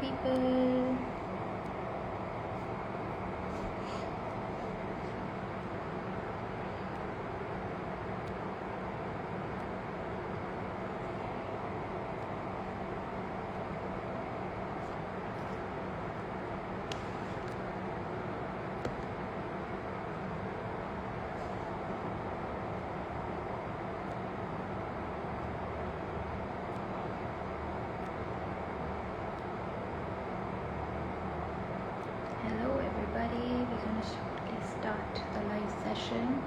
people. Hello everybody, we're going to shortly start the live session.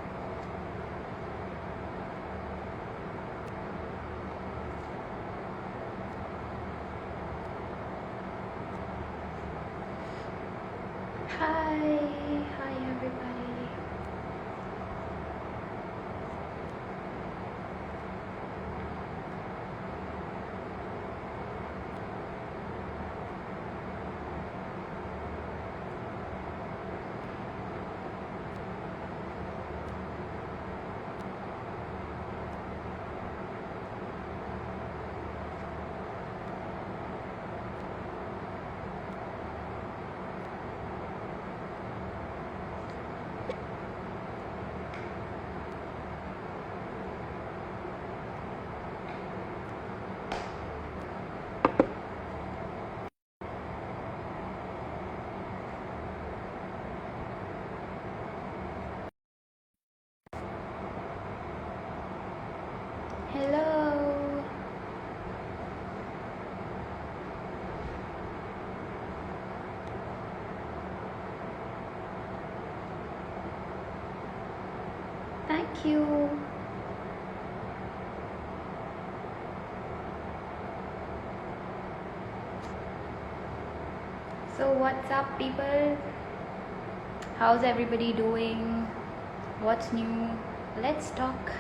Hi everybody. Hello. Thank you. So what's up people? How's everybody doing? What's new? Let's talk.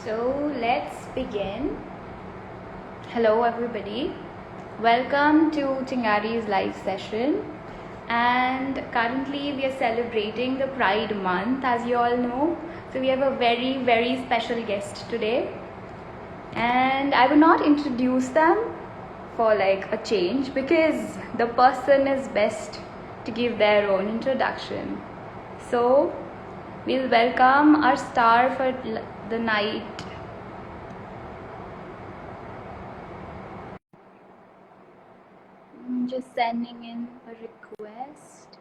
So let's begin. Hello everybody. Welcome to Chingari's live session. And currently we are celebrating the Pride Month, as you all know. So we have a very special guest today. And I will not introduce them for like a change because the person is best to give their own introduction. So we'll welcome our star for the night. I'm just sending in a request.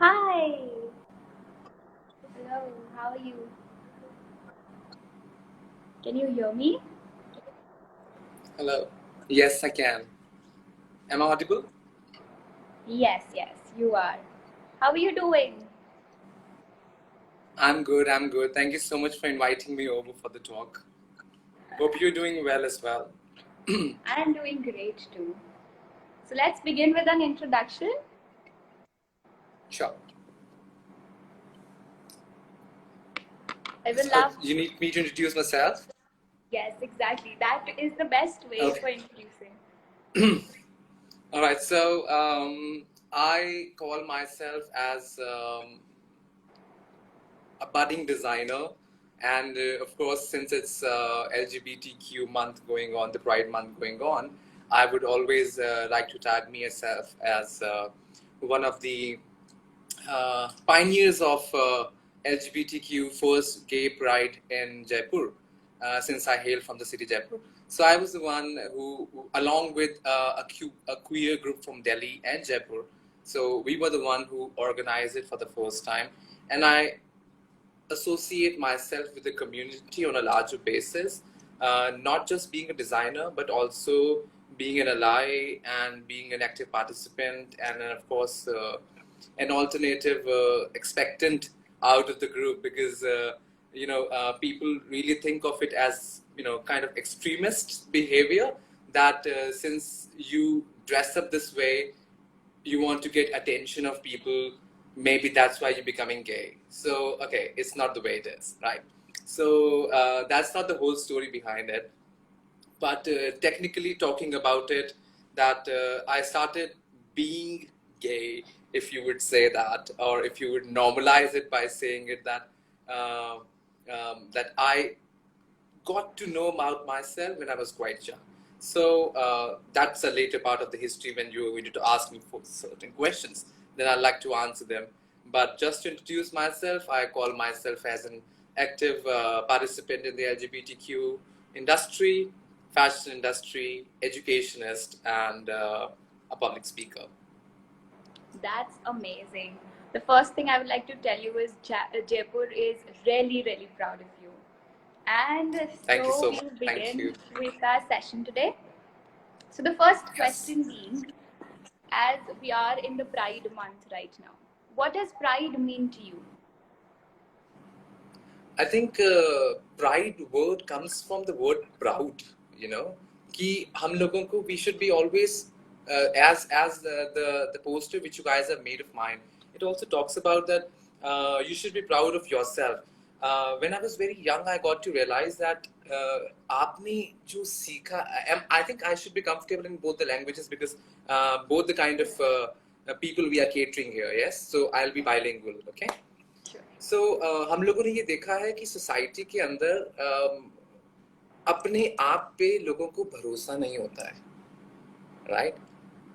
Hi. Hello, how are you? Can you hear me? Hello. Yes, I can. Am I audible? Yes, you are. How are you doing? I'm good. Thank you so much for inviting me over for the talk. Hope you're doing well as well. I'm doing great too. So let's begin with an introduction. Sure. I will So love. you need me to introduce myself? Yes, exactly. That is the best way Okay. for introducing. All right. So I call myself as a budding designer, and of course, since it's LGBTQ month going on, the Pride month going on, I would always like to tag myself as one of the pioneers of LGBTQ first gay pride in Jaipur, since I hail from the city Jaipur. So I was the one who along with a queer group from Delhi and Jaipur, so we were the one who organized it for the first time. And I associate myself with the community on a larger basis, not just being a designer, but also being an ally and being an active participant, and then of course an alternative expectant out of the group, because people really think of it as kind of extremist behavior, that since you dress up this way, you want to get attention of people. Maybe that's why you're becoming gay. So, okay, it's not the way it is, right? So that's not the whole story behind it. But technically talking about it, that I started being gay, if you would say that, or if you would normalize it by saying it, that that I got to know about myself when I was quite young. So that's a later part of the history when you were going to ask me for certain questions. Then I'd like to answer them. But just to introduce myself, I call myself as an active participant in the LGBTQ industry, fashion industry, educationist, and a public speaker. That's amazing. The first thing I would like to tell you is Jaipur is really, really proud of you. And Thank you so we'll much. begin Thank you. with our session today. So the first Yes. question being, as we are in the Pride month right now, what does Pride mean to you? I think pride word comes from the word proud, कि हम लोगों को we should be always as the poster which you guys have made of mine, it also talks about that you should be proud of yourself. When I was very young, I got to realize that आपने जो सीखा, I think I should be comfortable in both the languages, because both the kind of people we are catering here, yes, so I'll be bilingual, okay. So हम लोगों ने ये देखा है कि सोसाइटी के अंदर अपने आप पे लोगों को भरोसा नहीं होता है, राइट?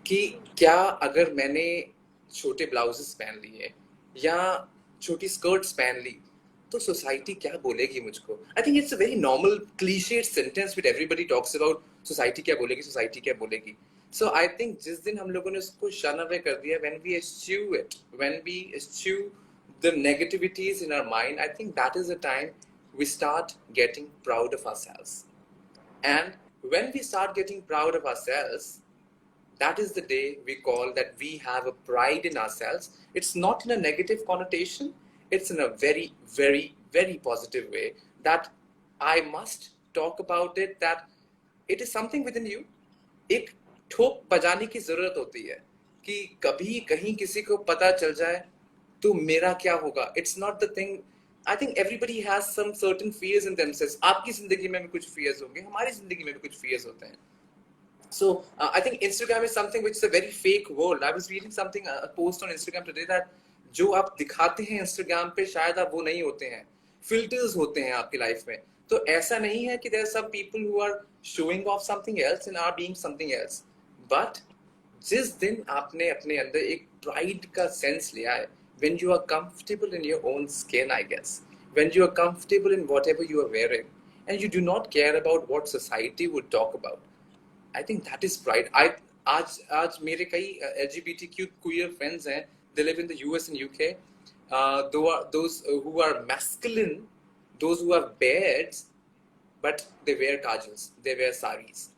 कि क्या अगर मैंने छोटे ब्लाउजेस पहन लिए या छोटी स्कर्ट्स पहन ली तो सोसाइटी क्या बोलेगी मुझको? I think it's a very normal clichéd sentence which everybody talks about, society क्या बोलेगी, सोसाइटी क्या बोलेगी. सो आई थिंक जिस दिन हम लोगों ने उसको शन अवे कर दिया, when we eschew it, when we eschew the negativities in our mind, I think that is the time we start getting proud of ourselves. And when we start getting proud of ourselves, that is the day we call that we have a pride in ourselves. It's not in a negative connotation, it's in a very, very, very positive way, that I must talk about it, that it is something within you. एक ठोक बजाने की जरूरत होती है कि कभी कहीं किसी को पता चल जाए तो मेरा क्या होगा. It's not the thing. I think everybody has some certain fears in themselves. आपकी जिंदगी में भी कुछ fears होंगे, हमारी जिंदगी में भी कुछ fears होते हैं. So I think Instagram is something which is a very fake world. I was reading something, a post on Instagram today, that जो आप दिखाते हैं Instagram पे शायद आप वो नहीं होते हैं. Filters होते हैं आपकी लाइफ में. तो ऐसा नहीं है कि there are some people who are showing off something else and are being something else. But जिस दिन आपने अपने अंदर एक pride का sense लिया है, when you are comfortable in your own skin, I guess, when you are comfortable in whatever you are wearing, and you do not care about what society would talk about, I think that is pride. आज मेरे कई LGBTQ queer friends हैं, they live in the US and UK. Those who are masculine, those who have beards, but they wear kajals, they wear saris.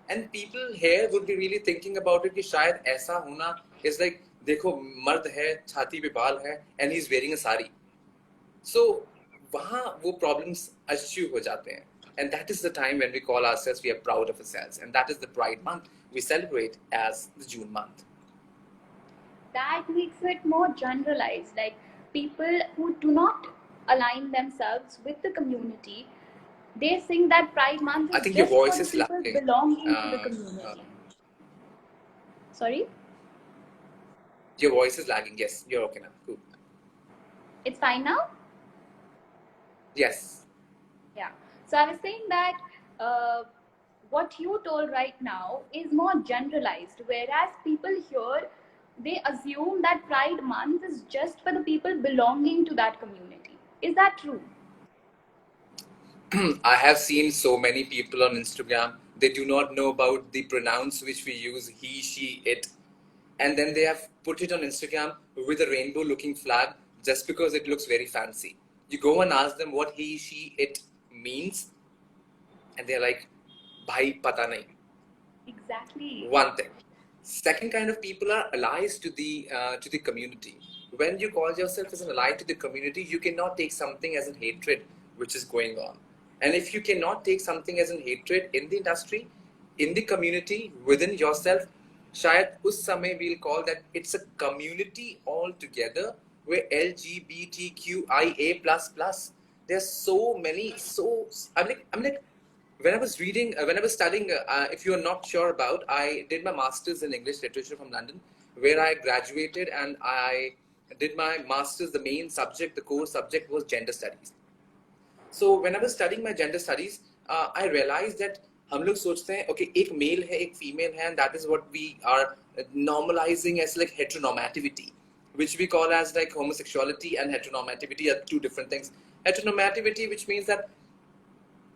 And people here would be really thinking about it कि शायद ऐसा होना is like, देखो मर्द है, छाती पे बाल है, and he is wearing a sari. So वहाँ वो problems eschew हो जाते हैं. And that is the time when we call ourselves, we are proud of ourselves. And that is the Pride month we celebrate as the June month. That makes it more generalized. Like people who do not align themselves with the community, they think that Pride month is I think your just voice for is the people lacking. belonging to the community. Sorry? Your voice is lagging. Yes, you're okay now. Cool. It's fine now? Yes. Yeah. So I was saying that what you told right now is more generalized, whereas people here, they assume that Pride month is just for the people belonging to that community. Is that true? I have seen so many people on Instagram, they do not know about the pronouns which we use, he, she, it. And then they have put it on Instagram with a rainbow looking flag just because it looks very fancy. You go and ask them what he, she, it means, and they're like, bhai pata nahi. Exactly. One thing. Second kind of people are allies to the community. When you call yourself as an ally to the community, you cannot take something as a hatred which is going on. And if you cannot take something as a hatred in the industry, in the community, within yourself, शायद उस समय we'll call that it's a community altogether where LGBTQIA plus plus. There's so many, so I'm like when I was reading, when I was studying, if you are not sure about, I did my master's in English literature from London, where I graduated and I did my master's. The main subject, the core subject was gender studies. So when I was studying my gender studies, I realized that हम लोग सोचते हैं okay एक male है एक female है and that is what we are normalizing as like heteronormativity, which we call as like homosexuality and heteronormativity are two different things. Heteronormativity, which means that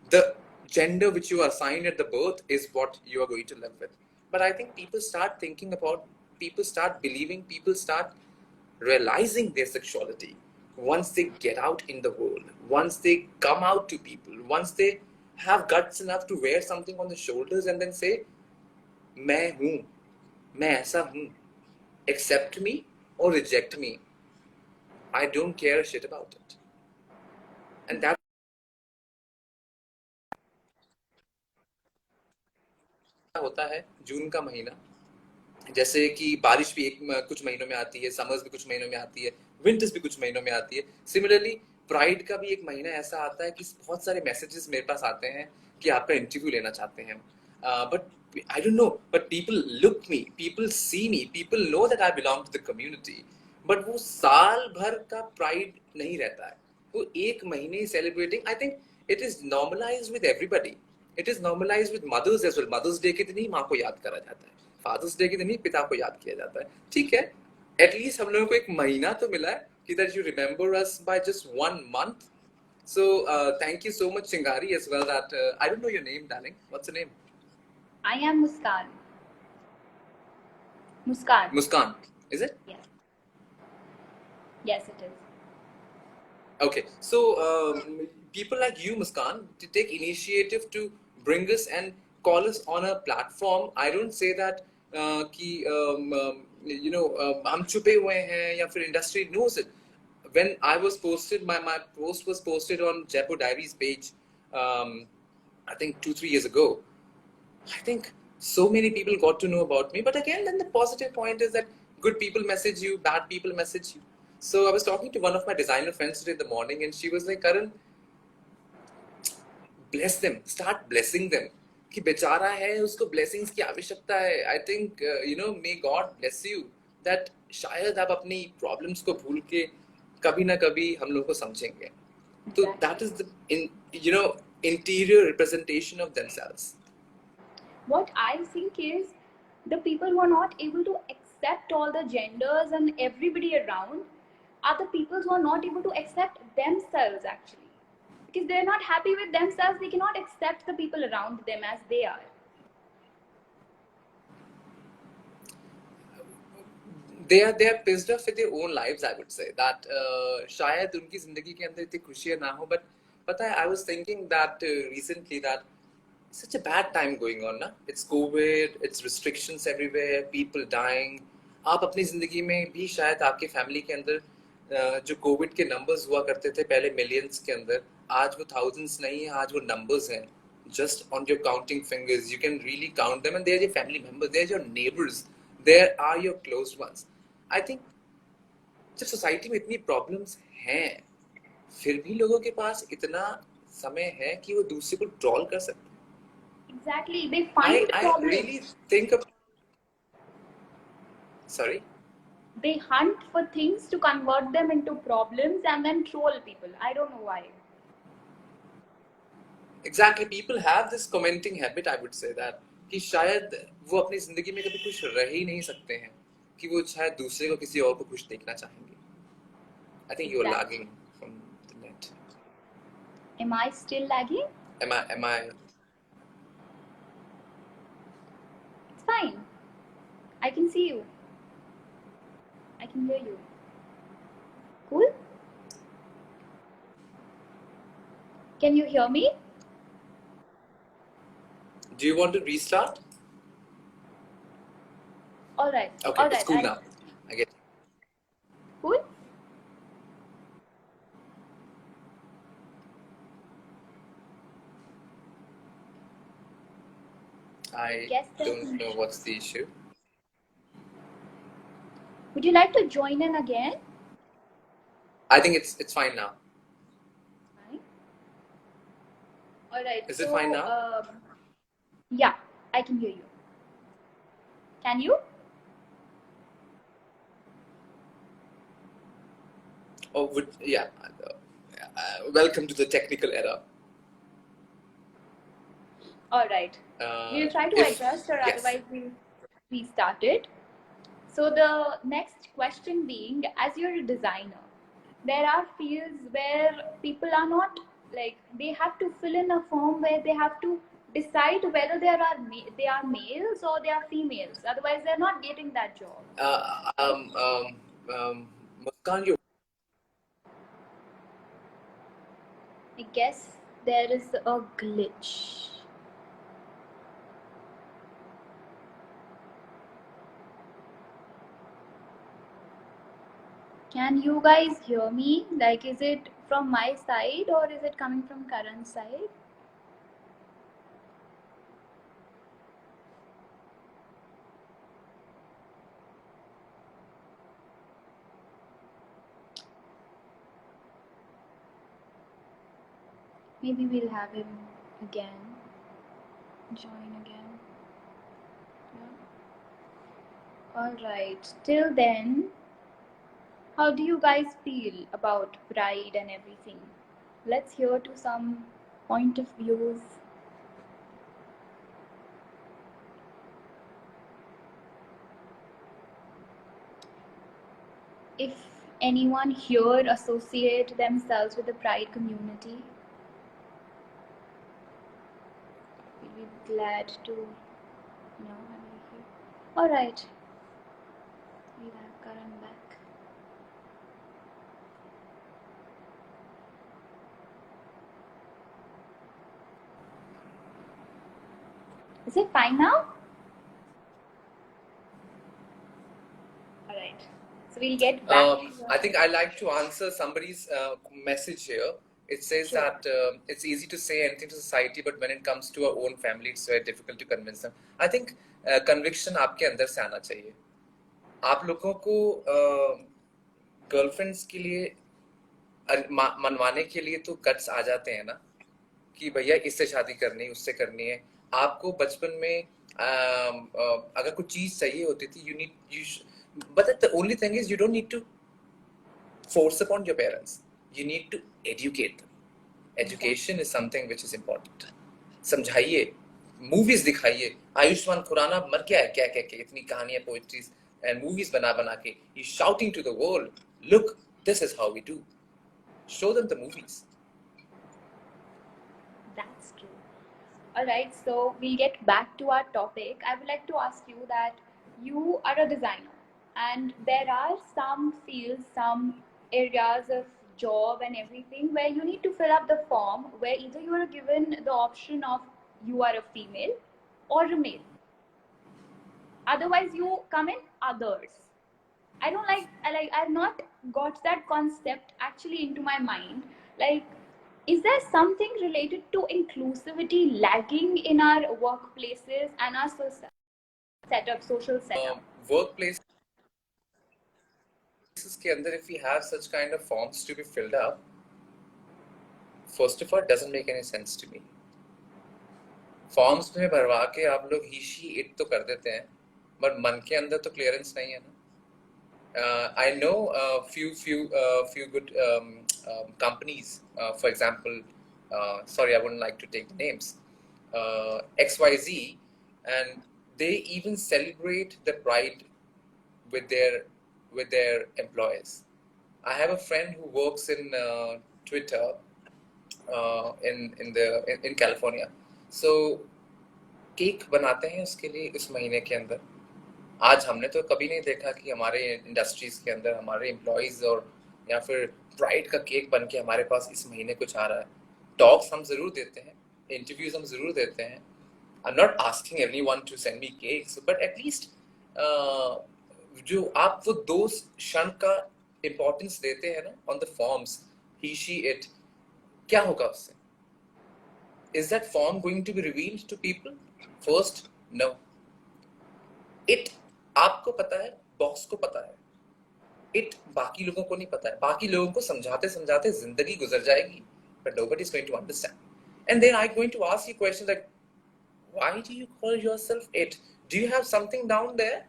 the gender which you assign at the birth is what you are going to live with. But I think people start thinking about, people start believing, people start realizing their sexuality once they get out in the world, once they come out to people, once they have guts enough to wear something on the shoulders and then say, मैं हूँ, मैं ऐसा हूँ, accept me or reject me. I don't care a shit about it. And that होता है जून का महीना, जैसे कि बारिश भी कुछ महीनों में आती है, समर्स भी कुछ महीनों में आती है, विंटर्स भी कुछ महीनों में आती है. सिमिलरली प्राइड का भी एक महीना ऐसा आता है कि बहुत सारे मैसेजेस मेरे पास आते हैं कि आपका इंटरव्यू लेना चाहते हैं, but I don't know, but people look me, people see me, people know that I belong to the community, but वो साल भर का प्राइड नहीं रहता है, वो एक महीने celebrating. I think it is normalised with everybody. It is normalised with mothers as well. Mothers day के दिन ही माँ को याद करा जाता है, फादर्स डे के दिन ही पिता को याद किया जाता है. ठीक है, एटलीस्ट हम लोगों को एक महीना तो मिला है कि that you remember us by just 1 month. So thank you so much Chingari as well that I don't know your name darling, what's your name? I am Muskan. Muskan, is it? Yes. Yes, it is. Okay, so people like you, Muskan, to take initiative to bring us and call us on a platform. I don't say that कि you know हम छुपे हुए हैं या फिर industry knows it. When I was posted, my post was posted on Jaipur Diaries page, I think 2-3 years ago. I think so many people got to know about me. But again, then the positive point is that good people message you, bad people message you. So I was talking to one of my designer friends today in the morning, and she was like, Karan, bless them, start blessing them. कि बेचारा है उसको blessings की आवश्यकता है. I think you know, may God bless you that शायद आप अपनी problems को भूल के कभी ना कभी हम लोग को समझेंगे. So that is the you know, interior representation of themselves. What I think is the people who are not able to accept all the genders and everybody around are the people who are not able to accept themselves actually. Because they're not happy with themselves, they cannot accept the people around them as they are. They are pissed off with their own lives, I would say that शायद उनकी जिंदगी के अंदर इतनी खुशियाँ ना हो. But पता है, I was thinking that recently that such a bad time going on ना. It's COVID, it's restrictions everywhere, people dying. आप अपनी जिंदगी में भी शायद आपके फैमिली के अंदर जो कोविड के नंबर्स हुआ करते थे पहले मिलियंस के अंदर, आज वो थाउजेंड्स नहीं है, आज वो नंबर्स हैं. Just on your counting fingers, you can really count them, and they're your family members, they're your neighbors, there are your close ones. I think जब सोसाइटी में इतनी प्रॉब्लम्स हैं, फिर भी लोगों के पास इतना समय है कि वो दूसरे को ट्रोल कर सकते हैं. Exactly, they find problems. I really think of... Sorry? They hunt for things to convert them into problems and then troll people. I don't know why. Exactly, people have this commenting habit, I would say that कि शायद वो अपनी जिंदगी में कभी खुश रह ही नहीं सकते हैं, कि वो शायद दूसरे को किसी और को खुश देखना चाहेंगे. I think you're lagging from the net. Am I still lagging? Am I? It's fine. I can see you. I can hear you. Cool? Can you hear me? Do you want to restart? All right. Okay, All it's right. cool now. I get. Cool. I Guess that. don't know what's the issue. Would you like to join in again? I think it's fine now. Fine. All right. Is it fine now? Yeah, I can hear you. Can you? Oh, yeah. Welcome to the technical era. All right. We'll try to adjust, or yes. otherwise we'll restart it. So the next question being, as you're a designer, there are fields where people are not like, they have to fill in a form where they have to decide whether they are males or they are females. Otherwise, they're not getting that job. Muskan, you. I guess there is a glitch. Can you guys hear me? Like, is it from my side or is it coming from Karan's side? Maybe we'll have him again. Join again. Yeah. Alright. Till then, how do you guys feel about pride and everything? Let's hear to some point of views. If anyone here associate themselves with the pride community, we'll be glad to know. Alright. We'll have Karan back. Is it fine now? Alright. So we'll get back. I think I like to answer somebody's message here. It says Sure. that it's easy to say anything to society, but when it comes to our own family, it's very difficult to convince them. I think conviction आपके अंदर से आना चाहिए. आप लोगों को girlfriends के लिए मनवाने के लिए तो गट्स आ जाते हैं ना कि भैया इससे शादी करनी है, उससे करनी है. आपको बचपन में अगर कुछ चीज चाहिए होती थी, but the only thing is you don't need to force upon your parents. You need to educate them. Education is something which is important. समझाइए, movies दिखाइए. आयुष्मान खुराना मर गया है क्या क्या क्या इतनी कहानियां, poetries and movies बना बना के. He's shouting to the world, look, this is how we do. Show them the movies. That's true. Alright, so we'll get back to our topic. I would like to ask you that you are a designer and there are some fields, some areas of job and everything where you need to fill up the form where either you are given the option of you are a female or a male. Otherwise, you come in others. I've not got that concept actually into my mind. Like, is there something related to inclusivity lagging in our workplaces and our social setup? Workplaces के अंदर, if we have such kind of forms to be filled up, first of all, it doesn't make any sense to me. Forms में भरवा के आप लोग he she it तो कर देते हैं, but मन के अंदर तो clearance नहीं है ना. I know a few good companies. For example, sorry, I wouldn't like to take the names. XYZ, and they even celebrate the pride with their employees. I have a friend who works in Twitter in California. So cake बनाते हैं उसके लिए इस महीने के अंदर. आज हमने तो कभी नहीं देखा कि हमारे इंडस्ट्रीज के अंदर हमारे एम्प्लॉइज और या फिर प्राइड का केक बन के हमारे पास इस महीने कुछ आ रहा है. टॉक्स हम जरूर देते हैं, इंटरव्यूज हम जरूर देते हैं. I'm not asking everyone to send me cakes, but at least जो आप वो दो क्षण का इंपॉर्टेंस देते हैं ना on the forms, he she it, क्या होगा उससे? Is that form going to be revealed to people? First, no. It आपको पता है, बॉस को पता है. It बाकी लोगों को नहीं पता है. बाकी लोगों को समझाते समझाते जिंदगी गुजर जाएगी, but nobody is going to understand. And then I'm going to ask you questions like, why do you call yourself it? Do you have something down there?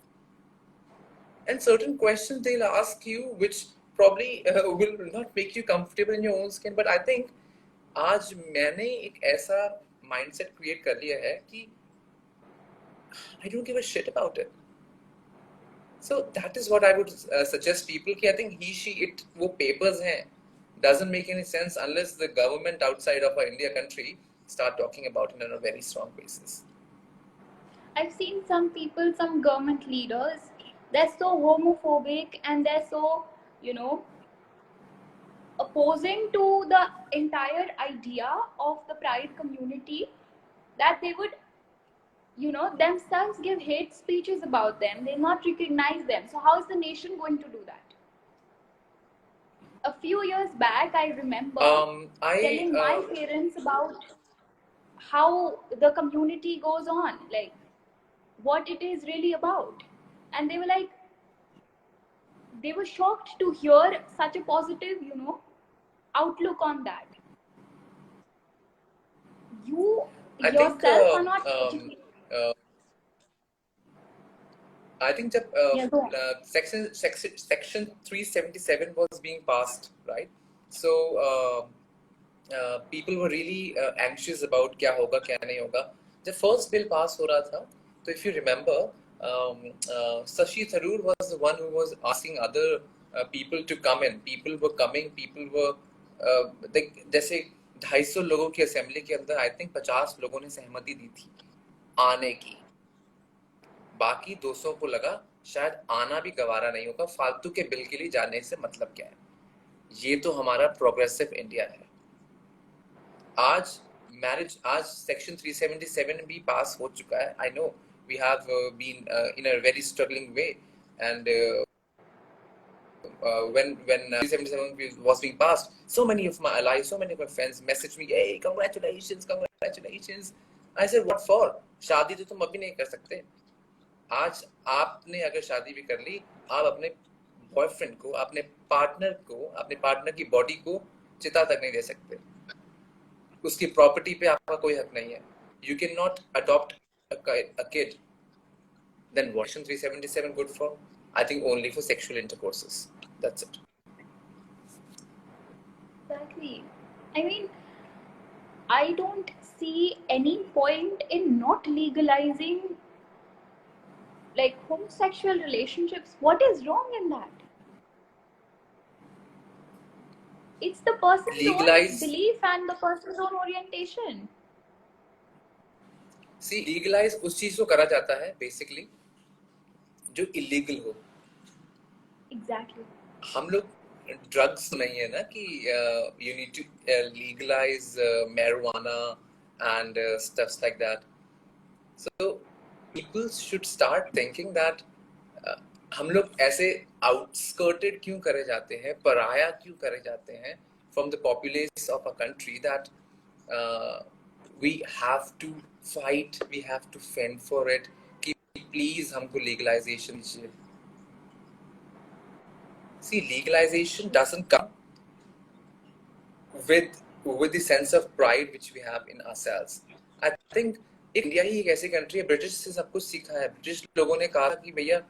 And certain questions they'll ask you which probably will not make you comfortable in your own skin. But I think आज मैंने एक ऐसा mindset create कर लिया है कि I don't give a shit about it. So that is what I would suggest people कि I think he, she, it वो papers हैं, doesn't make any sense unless the government outside of our India country start talking about it on a very strong basis. I've seen some people, some government leaders, they're so homophobic and they're so, opposing to the entire idea of the pride community that they would, themselves give hate speeches about them. They not recognize them. So how is the nation going to do that? A few years back, I remember telling my parents about how the community goes on, like what it is really about. And they were like, they were shocked to hear such a positive, outlook on that. You yourself are not educated. I think that section 377 was being passed, right? So people were really anxious about क्या होगा क्या नहीं होगा. जब first bill pass हो रहा था, तो if you remember, Shashi Tharoor was the one who was asking other people to come in. People were coming. People were जैसे 250 लोगों की असेंबली के अंदर I think 50 लोगों ने सहमति दी थी आने की. बाकी 200 को लगा शायद आना भी गवारा नहीं होगा, फालतू के बिल के लिए जाने से मतलब क्या है. ये तो हमारा प्रोग्रेसिव इंडिया है. आज सेक्शन 377 भी पास हो चुका है. I know we have been in a very struggling way and when 377 was being passed, so many of my allies, so many of my friends messaged me, hey, congratulations. I said, what for? शादी तो तुम अभी नहीं कर सकते. आज आपने अगर शादी भी कर ली, आप अपने बॉयफ्रेंड को, अपने पार्टनर की बॉडी को चिता तक नहीं दे सकते. उसकी प्रॉपर्टी पे आपका कोई हक नहीं है. You cannot adopt a kid. Then what is 377 good for? I think only for sexual intercourses. That's it. Exactly. I mean, I don't see any point in not legalizing like homosexual relationships. What is wrong in that? It's the person's own belief and the person's own orientation. See, legalize उस चीज को करा जाता है basically जो illegal हो. Exactly. हम लोग ड्रग्स नहीं है ना कि you need to legalize marijuana and stuff like that. So people should start thinking that हम लोग ऐसे outskirted क्यों करे जाते हैं, पराया क्यों करे जाते हैं from the populace of a country that we have to fight, we have to fend for it कि please हमको legalization दीजिए. See, legalization doesn't come with the sense of pride which we have in ourselves. I think India ही एक ऐसी country है, British से सब कुछ सीखा है. ब्रिटिश लोगों ने कहा कि भैया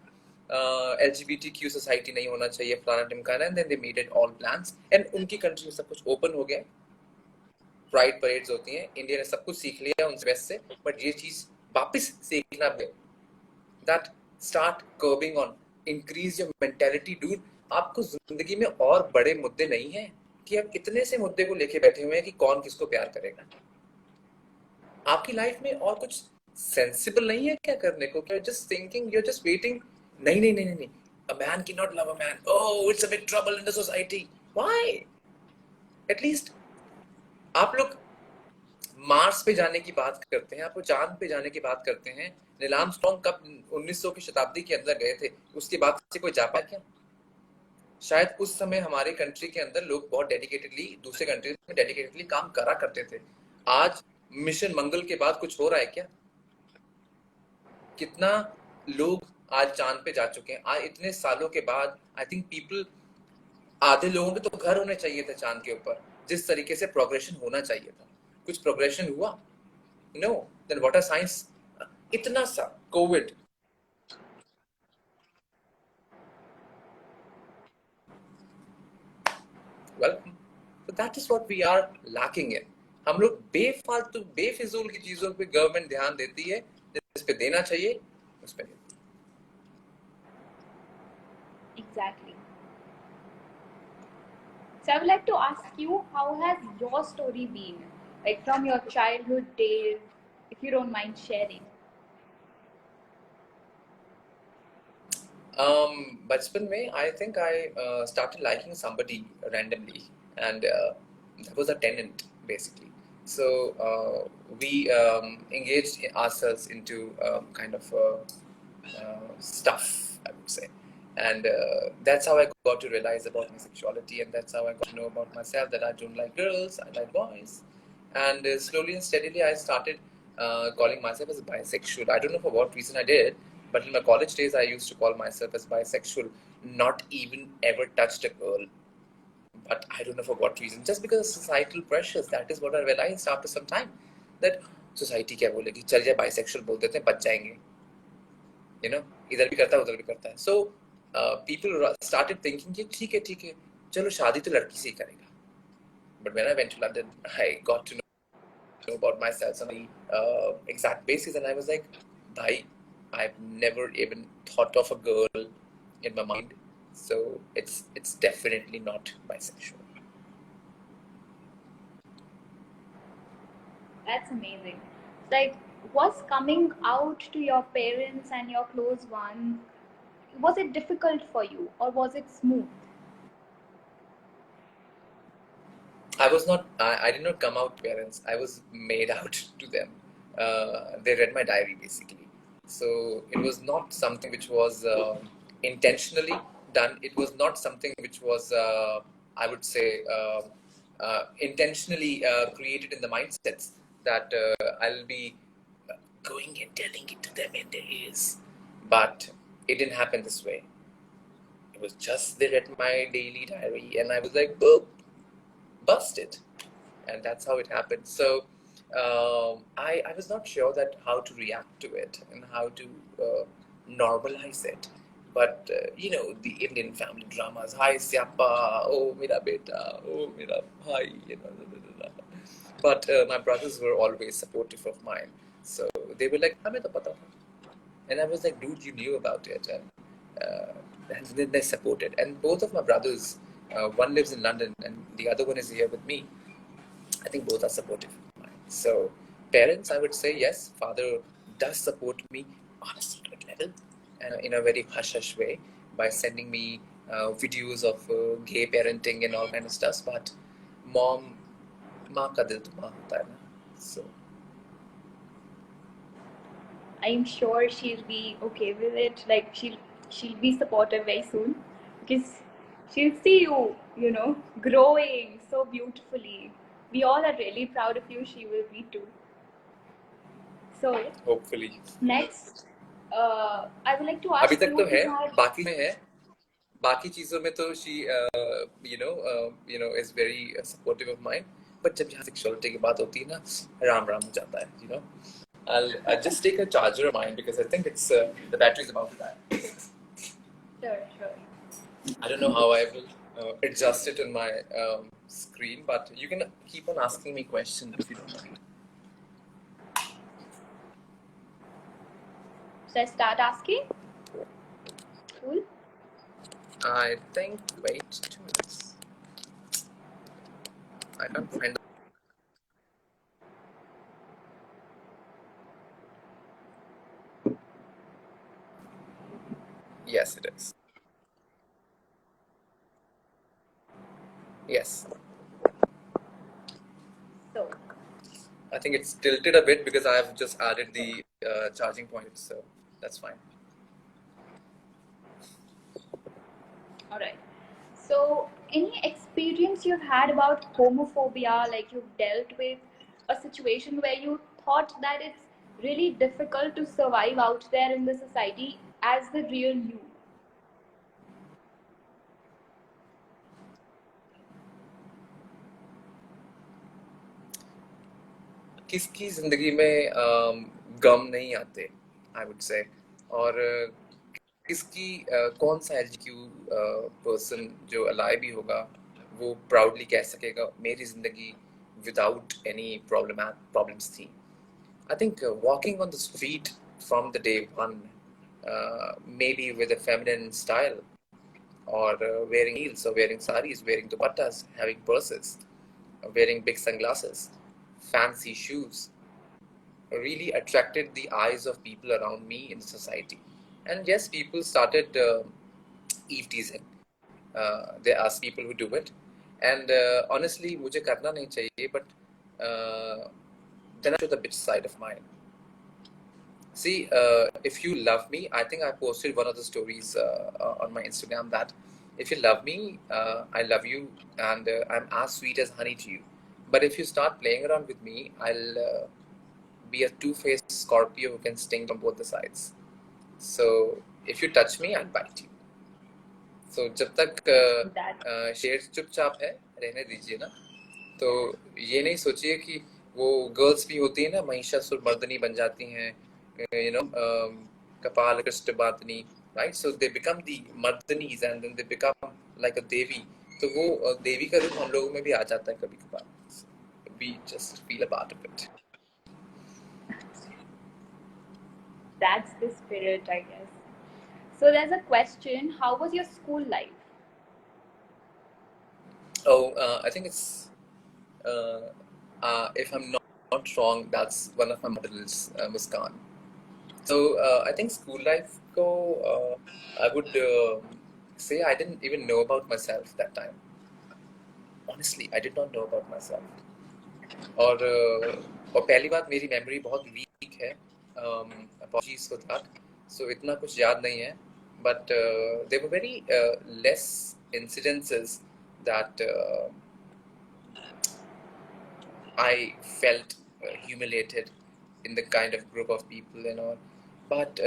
LGBTQ सोसाइटी नहीं होना चाहिए, फलाना ढिमकाना, and then they made it all plans. And उनकी कंट्री में सब कुछ ओपन हो गया, प्राइड परेड्स होती हैं. इंडिया ने सब कुछ सीख लिया उनसे बेस्ट से, बट ये चीज वापस सीखना है. That start curbing on, increase your mentality, dude. आपको जिंदगी में और बड़े मुद्दे नहीं हैं कि आप इतने से मुद्दे को लेके बैठे हुए हैं कि कौन किसको प्यार करेगा. आपकी लाइफ में और कुछ सेंसिबल नहीं है क्या करने को? You're just thinking, you're just waiting. नहीं. A man cannot love a man. Oh, it's a big trouble in the society. Why? At least आप लोग मार्स पे जाने की बात करते हैं, आप वो चांद पे जाने की बात करते हैं। नील आर्मस्ट्रॉन्ग कब 1900 की शताब्दी के अंदर गए थे, उसके बाद से कोई जा पाया क्या? शायद उस समय हमारे कंट्री के अंदर लोग बहुत डेडिकेटेडली दूसरे कंट्रीज में डेडिकेटेडली काम करा करते थे। आज मिशन मंगल के बाद कुछ हो रहा है क्या? कितना लोग आज चांद पे जा चुके हैं आज इतने सालों के बाद? आई थिंक पीपल, आधे लोगों के तो घर होने चाहिए थे चांद के ऊपर। जिस तरीके से प्रोग्रेशन होना चाहिए था, कुछ प्रोग्रेशन हुआ? No. Then what are science? इतना सा Covid, well, that is what we are lacking in. हम लोग बेफालतू बेफिजूल की चीजों पे गवर्नमेंट ध्यान देती है, जिस पे देना चाहिए उस पे नहीं। Exactly. So I would like to ask you, how has your story been? Like from your childhood days, if you don't mind sharing. बचपन में I think I started liking somebody randomly, and that was a tenant basically. So we engaged ourselves into kind of stuff, I would say, and that's how I got to realize about my sexuality, and that's how I got to know about myself, that I don't like girls, I like boys, and slowly and steadily I started calling myself as bisexual. I don't know for what reason I did, but in my college days I used to call myself as bisexual, not even ever touched a girl. But I don't know for what reason, just because of societal pressures. That is what I realized after some time, that society क्या बोलेगी, चल जाए bisexual बोल देते हैं, बच जाएंगे, you know, इधर भी करता है उधर भी करता है. So people started thinking कि ठीक है चलो शादी तो लड़की से ही करेगा. But when I went to London, I got to know about myself on the exact basis, and I was like, bhai, I've never even thought of a girl in my mind, so it's definitely not bisexual. That's amazing. Like, was coming out to your parents and your close ones, was it difficult for you or was it smooth? I was not. I did not come out to parents. I was made out to them. They read my diary basically. So it was not something which was intentionally done. It was not something which was, I would say, intentionally created in the mindsets that I'll be going and telling it to them in their ears. But it didn't happen this way. It was just they read my daily diary, and I was like, boop, busted, and that's how it happened. So I was not sure that how to react to it and how to normalize it. But you know, the Indian family dramas, hi Syapa, oh mera beta, oh mera bhai, you know. But my brothers were always supportive of mine, so they were like, "Hame to pata tha." And I was like, "Dude, you knew about it," and then they supported. And both of my brothers, one lives in London and the other one is here with me. I think both are supportive of mine. So, parents, I would say yes. Father does support me on a secret level and in a very hush hush way by sending me videos of gay parenting and all kind of stuff. But mom, माँ का दिल तो माँ होता है ना. So I'm sure she'll be okay with it. Like she'll be supportive very soon because she'll see you, growing so beautifully. We all are really proud of you. She will be too. So hopefully. next, I would like to अभी ask तक you तो है, if our बाकी में है. बाकी चीजों में तो she is very supportive of mine. But जब यहाँ sexuality की बात होती है ना, राम राम हो जाता है, you know. I'll just take a charger of mine because I think it's the battery is about to die. sure. I don't know how I will adjust it in my screen, but you can keep on asking me questions if you don't mind. Should I start asking? Cool. I think. Wait 2 minutes. I can't find. Yes, it is. Yes. So I think it's tilted a bit because I've just added the charging point, so that's fine. All right. So, any experience you've had about homophobia, like you've dealt with a situation where you thought that it's really difficult to survive out there in the society as the real you? किसकी जिंदगी में गम नहीं आते, I would say, और किसकी कौन सा एलजीक्यू person जो अलाइव भी होगा वो प्राउडली कह सकेगा मेरी जिंदगी विदाउट एनी प्रॉब्लम्स थी. I think walking on the street from the day one, maybe with a feminine style, or wearing heels, or wearing saris, wearing dupattas, having purses, wearing big sunglasses, fancy shoes, really attracted the eyes of people around me in society. And yes, people started eve teasing. There are people who do it, and honestly, मुझे करना नहीं चाहिए, but then I show the bitch side of mine. See, if you love me, I think I posted one of the stories on my Instagram that if you love me, I love you, and I'm as sweet as honey to you. But if you start playing around with me, I'll be a two-faced Scorpio who can sting from both the sides. So if you touch me, I'll bite you. So जब तक शेर चुपचाप है रहने दीजिए ना. तो ये नहीं सोचिए कि वो गर्ल्स भी होती है ना, महिषासुर मर्दनी बन जाती हैं, कपाल कृष्टबातनी, right? So they become the मर्दनीज and then they become like a देवी. तो वो देवी का रूप हम लोगों में भी आ जाता है कभी कभार. We just feel a part of it. That's the spirit, I guess. So there's a question: how was your school life? Oh, I think it's if I'm not wrong, that's one of my models, Muskan. So I think school life I would say I didn't even know about myself that time. Honestly, I did not know about myself. और पहली बात, मेरी memory बहुत week है. Apologies for that. So इतना कुछ याद नहीं है. But there were very less incidences that I felt humiliated in the kind of group of people and all. But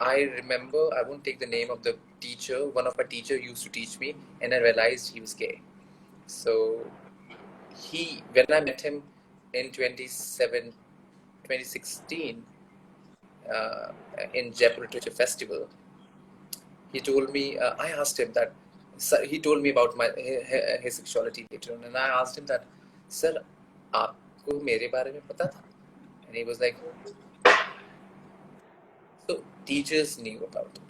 I remember, I won't take the name of the teacher. One of my teacher used to teach me, and I realized he was gay. So when I met him in 2016 in Jaipur Literature Festival, he told me, I asked him that, he told me about his sexuality later on, and I asked him that, sir, आपको मेरे बारे में पता था? And he was like, so teachers knew about it.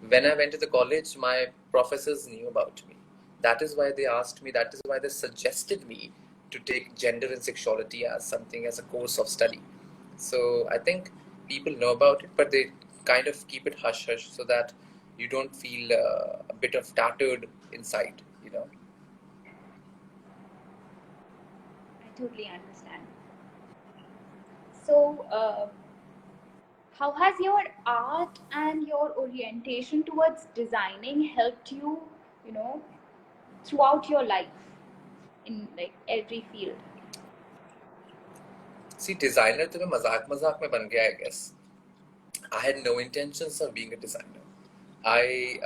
When I went to the college, my professors knew about me. That is why they asked me, that is why they suggested me to take gender and sexuality as a course of study. So I think people know about it, but they kind of keep it hush-hush so that you don't feel a bit of tattered inside, you know. I totally understand. So, how has your art and your orientation towards designing helped you, throughout your life in like every field? See, designer to मैं मजाक में बन गया, I guess. I had no intentions of being a designer. I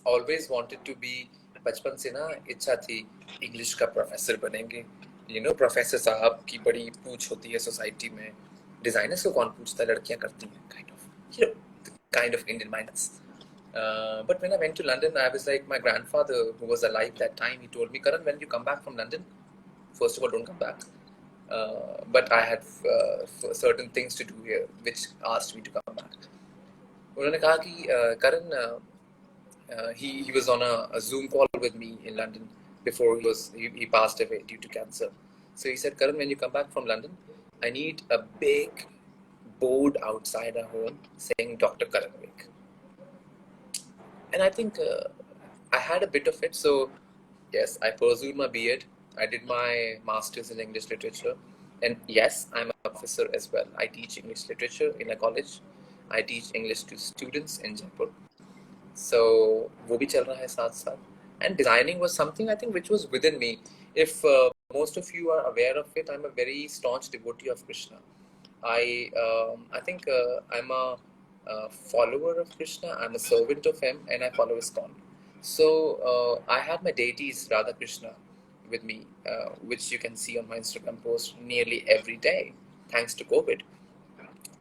always wanted to be, बचपन से ना इच्छा थी इंग्लिश का प्रोफेसर बनेंगे. प्रोफेसर साहब की बड़ी पूछ होती है सोसाइटी में. डिजाइनर्स को कौन पूछता है, लड़कियां करती हैं, kind of Indian minds. But when I went to London, I was like, my grandfather, who was alive that time, he told me, Karan, when you come back from London, first of all, don't come back. But I had certain things to do here, which asked me to come back. उन्होंने कहा कि Karan, he was on a Zoom call with me in London before he passed away due to cancer. So he said, Karan, when you come back from London, I need a big board outside our home saying Dr. Karan Vik. And I think I had a bit of it. So yes, I pursued my B.Ed. I did my master's in English literature, and yes, I'm a professor as well. I teach English literature in a college. I teach English to students in Jaipur. So वो भी चल रहा है साथ साथ. And designing was something I think which was within me. If most of you are aware of it, I'm a very staunch devotee of Krishna. I think I'm a follower of Krishna. I'm a servant of him, and I follow ISKCON. So I have my deities Radha Krishna with me, which you can see on my Instagram post nearly every day, thanks to COVID.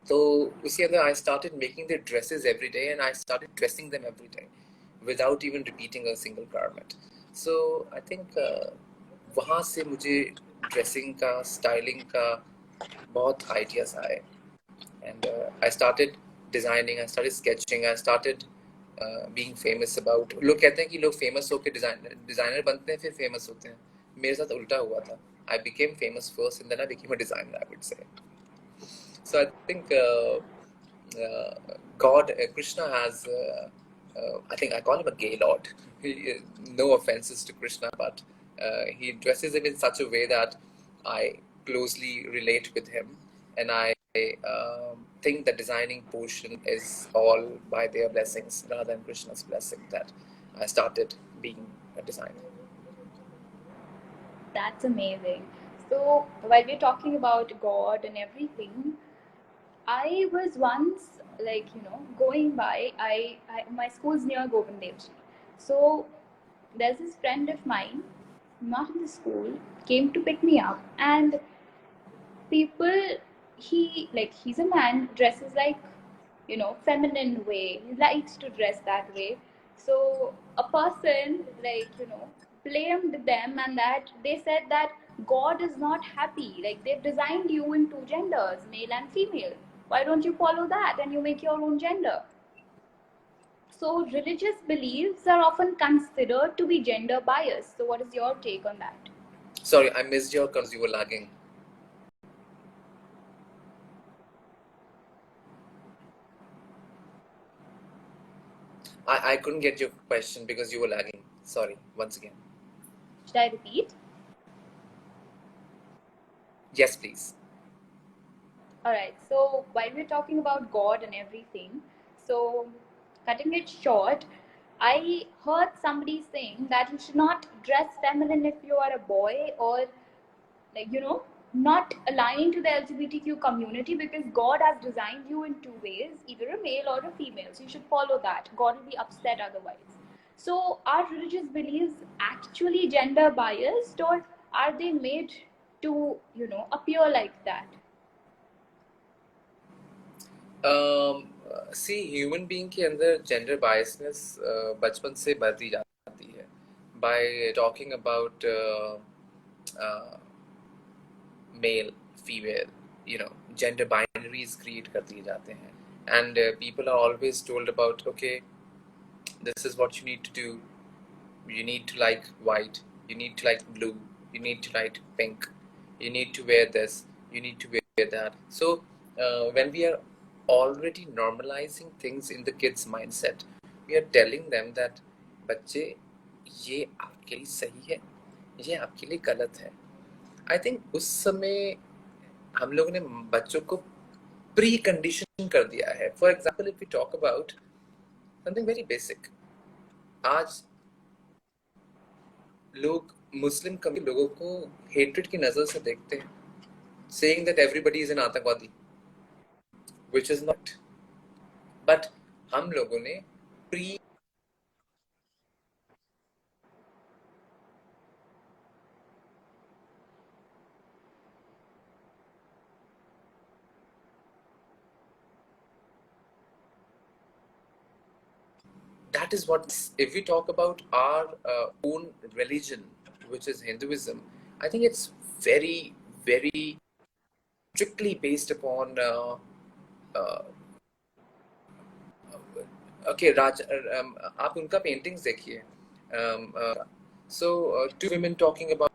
So you see, I started making their dresses every day, and I started dressing them every day without even repeating a single garment. So I think वहाँ से मुझे dressing का styling का बहुत ideas आए and I started designing, I started sketching, I started being famous about. लोग कहते हैं कि लोग famous होके डिजाइनर बनते हैं फिर famous होते हैं. मेरे साथ उल्टा हुआ था. I became famous first and then I became a designer, I would say. So I think God, Krishna has, I think I call him a gay lord. No offenses to Krishna, but he dresses him in such a way that I closely relate with him. And I think the designing portion is all by their blessings rather than Krishna's blessing that I started being a designer. That's amazing. So, while we're talking about God and everything, I was once like going by. My school's near Govind Dev Ji. So there's this friend of mine, not in the school, came to pick me up, and people, he's a man, dresses like feminine way. He likes to dress that way. So a person blamed them, and that they said that God is not happy. Like they've designed you in two genders, male and female. Why don't you follow that and you make your own gender? So religious beliefs are often considered to be gender biased. So what is your take on that? Sorry, I missed your because you were lagging. I couldn't get your question because you were lagging. Sorry, once again. Should I repeat? Yes, please. Alright, so while we're talking about God and everything, so cutting it short, I heard somebody saying that you should not dress feminine if you are a boy, or not aligned to the LGBTQ community, because God has designed you in two ways, either a male or a female. So you should follow that. God will be upset otherwise. So are religious beliefs actually gender biased, or are they made to, appear like that? See human being के अंदर gender biasness बचपन से बढ़ती जाती है by talking about male female gender binaries create कर दिए जाते हैं and people are always told about okay this is what you need to do. You need to like white, you need to like blue, you need to like pink, you need to wear this, you need to wear that. So when we are already normalizing things in the kids mindset, we are telling them that बच्चे ये आपके लिए सही है, ये आपके लिए गलत है. I think उस समय हम लोगों ने बच्चों को प्री कंडीशन कर दिया है. For example, if we talk about something very basic, आज लोग मुस्लिम कम्युनिटी लोगों को हेट्रेड की नजर से देखते हैं, saying that everybody is an आतंकवादी, which is not. But हम लोगों ने pre that is what, if we talk about our own religion, which is Hinduism, I think it's very, very strictly based upon okay, Raj, आप उनका paintings देखिए. So two women talking about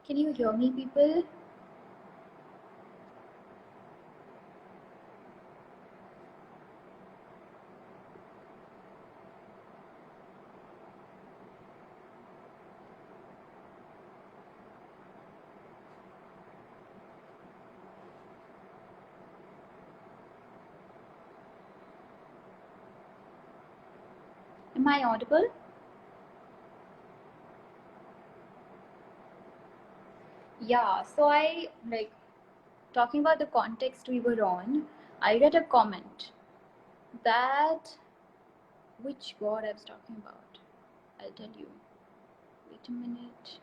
Can you hear me, people? Am I audible? Yeah, so I like talking about the context we were on. I read a comment that which god I was talking about. I'll tell you. Wait a minute.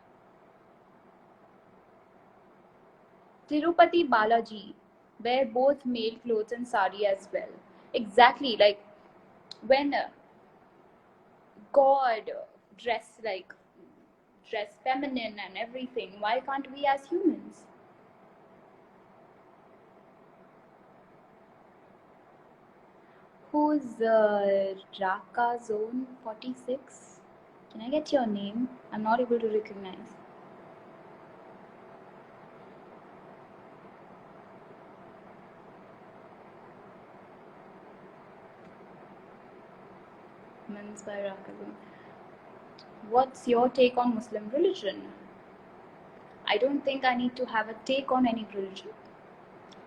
Tirupati Balaji wear both male clothes and sari as well. Exactly, like when God dress feminine and everything, why can't we as humans? Who's Raka Zone 46? Can I get your name? I'm not able to recognize. Men's by Raka Zone. What's your take on Muslim religion? I don't think I need to have a take on any religion.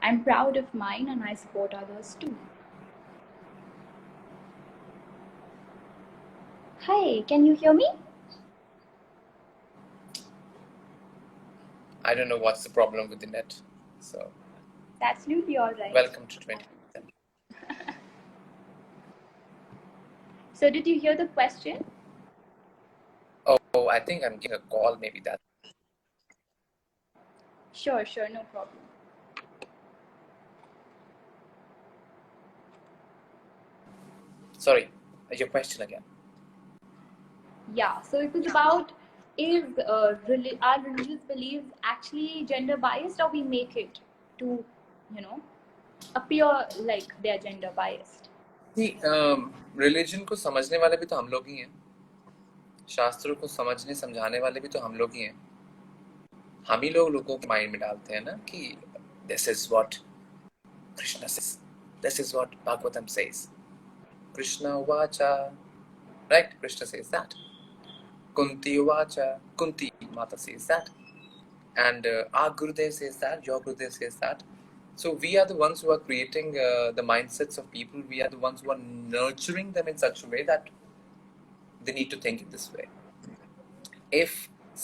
I'm proud of mine and I support others too. Hi, can you hear me? I don't know what's the problem with the net. So, Absolutely all right. welcome to 20. So, did you hear the question? Oh, I think I'm getting a call. Maybe that. Sure, no problem. Sorry, your question again. Yeah, so it was about is our religious beliefs actually gender biased, or we make it to, appear like they're gender biased? Religion को समझने वाले भी तो हम लोग ही हैं, शास्त्रों को समझने समझाने वाले भी तो हम लोग ही हैं. हम ही लोगों के माइंड में डालते हैं ना कि this is what Krishna says, this is what Bhagavatam says, Krishna उवाचा, right? Krishna says that, Kunti उवाचा, Kunti Mata says that, and our Gurudev says that, your Gurudev says that. So we are the ones who are creating the mindsets of people. We are the ones who are nurturing them in such a way that they need to think in this way. If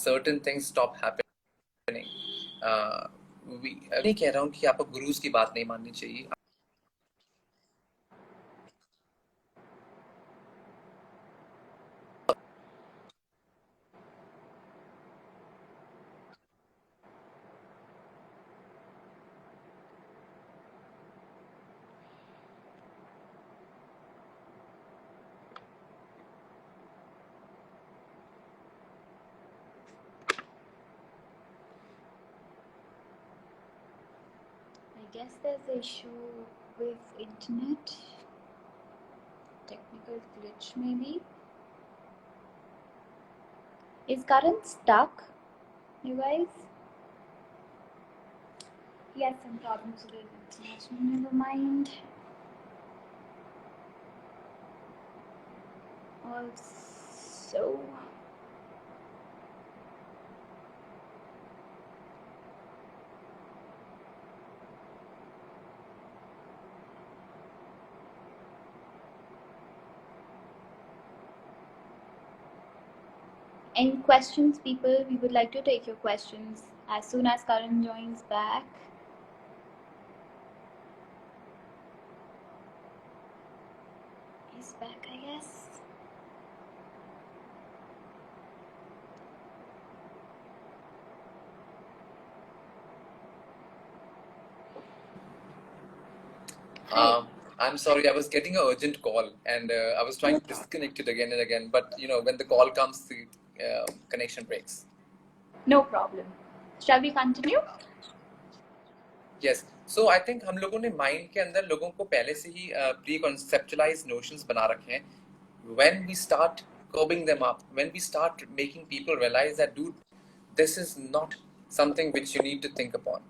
certain things stop happening, नहीं कह रहा हूँ कि आपको गुरुज की बात नहीं माननी चाहिए. I guess there's an issue with internet, technical glitch maybe. Is Karan stuck, you guys? He has some problems with internet. Never mind. Also, any questions, people? We would like to take your questions as soon as Karan joins back. He's back, I guess. I'm sorry, I was getting an urgent call and I was trying to disconnect it again and again. But when the call comes, the connection breaks. No problem. Shall we continue? Yes. So I think हम लोगों ने mind के अंदर लोगों को पहले से ही pre conceptualise notions बना रखे हैं. When we start curbing them up, when we start making people realize that, dude, this is not something which you need to think upon.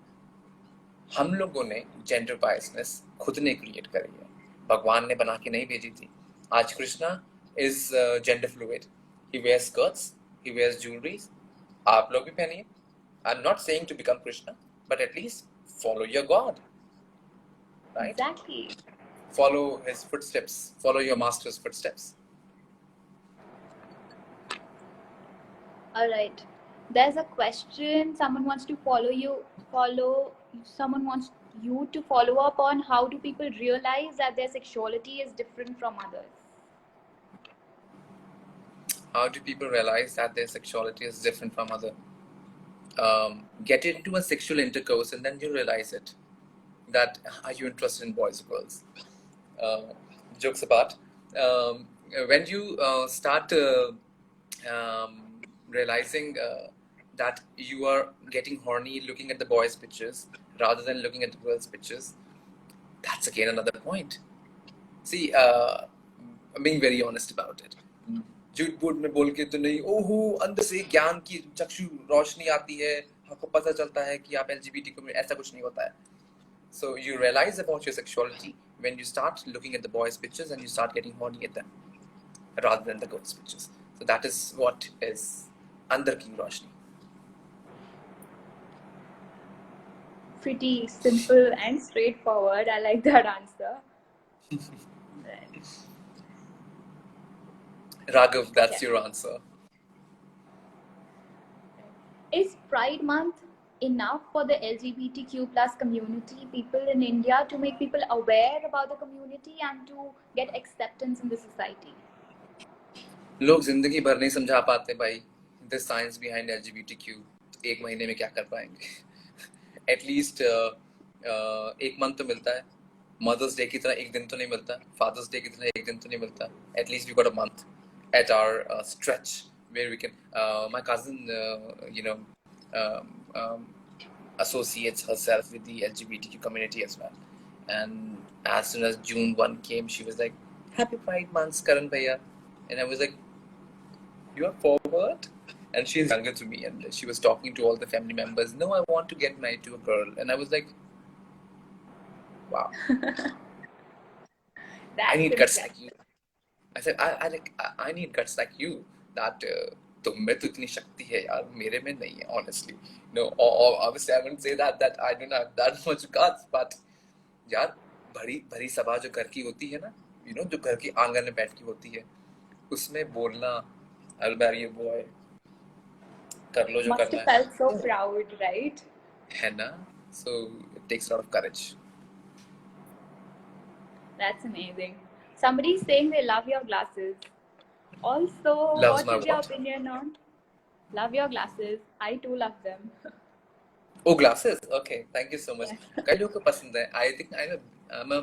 हम लोगों ने जेंडर बायसनेस खुद ने क्रिएट करी है, भगवान ने बना के नहीं भेजी थी. आज Krishna is gender fluid, he wears skirts, he wears jewelleries. आप लोग भी पहनिए. I am not saying to become Krishna, but at least follow your god, right? Exactly. Follow his footsteps, follow your master's footsteps. All right. There's a question. Someone wants to someone wants you to follow up on how do people realize that their sexuality is different from others? How do people realize that their sexuality is different from other? Get into a sexual intercourse and then you realize it. That are you interested in boys or girls? Jokes apart, when you start realizing that you are getting horny looking at the boys' pictures rather than looking at the girls' pictures, that's again another point. See, I'm being very honest about it. झूठ बूठ में बोल के तो नहीं, ओहो अंदर से ज्ञान की चक्षु रोशनी आती है, आपको पता चलता है कि आप LGBT को, ऐसा कुछ नहीं होता है. So you realize about your sexuality when you start looking at the boys' pictures and you start getting horny at them rather than the girls' pictures. So that is what is Andar Ki Roshni. Pretty simple and straightforward. I like that answer. Raghav, that's your answer. Is Pride Month enough for the LGBTQ plus community, people in India, to make people aware about the community and to get acceptance in the society? लोग जिंदगी भर नहीं समझा पाते भाई the science behind LGBTQ. एक महीने में क्या कर पाएंगे? At least एक मंथ तो मिलता है. मदर्स डे की तरह एक दिन तो नहीं मिलता, फादर्स डे की तरह एक दिन तो नहीं मिलता. At least we got a month at our stretch where we can. My cousin, associates herself with the LGBTQ community as well. And as soon as June 1 came, she was like, "Happy Pride Month, Karan Bhaiya." And I was like, "You are forward?" And she's younger to me, and she was talking to all the family members. "No, I want to get married to a girl." And I was like, "Wow." I need guts like you. I said, I need guts like you. That तुम में तो इतनी शक्ति है यार, मेरे में नहीं है, honestly. No, obviously I wouldn't say that I don't have that much guts, but यार भरी सभा जो घर की होती है ना, जो घर की आंगन में बैठ की होती है, उसमें बोलना, I'll marry a boy, कर लो जो Must करना have felt so proud, right? है ना? So it takes a lot of courage. That's amazing. Somebody's saying they love your glasses. Also, Loves what my is your what? opinion on? Love your glasses. I too love them. Oh, glasses. Okay, thank you so much. कई लोगों को पसंद है. I think I'm a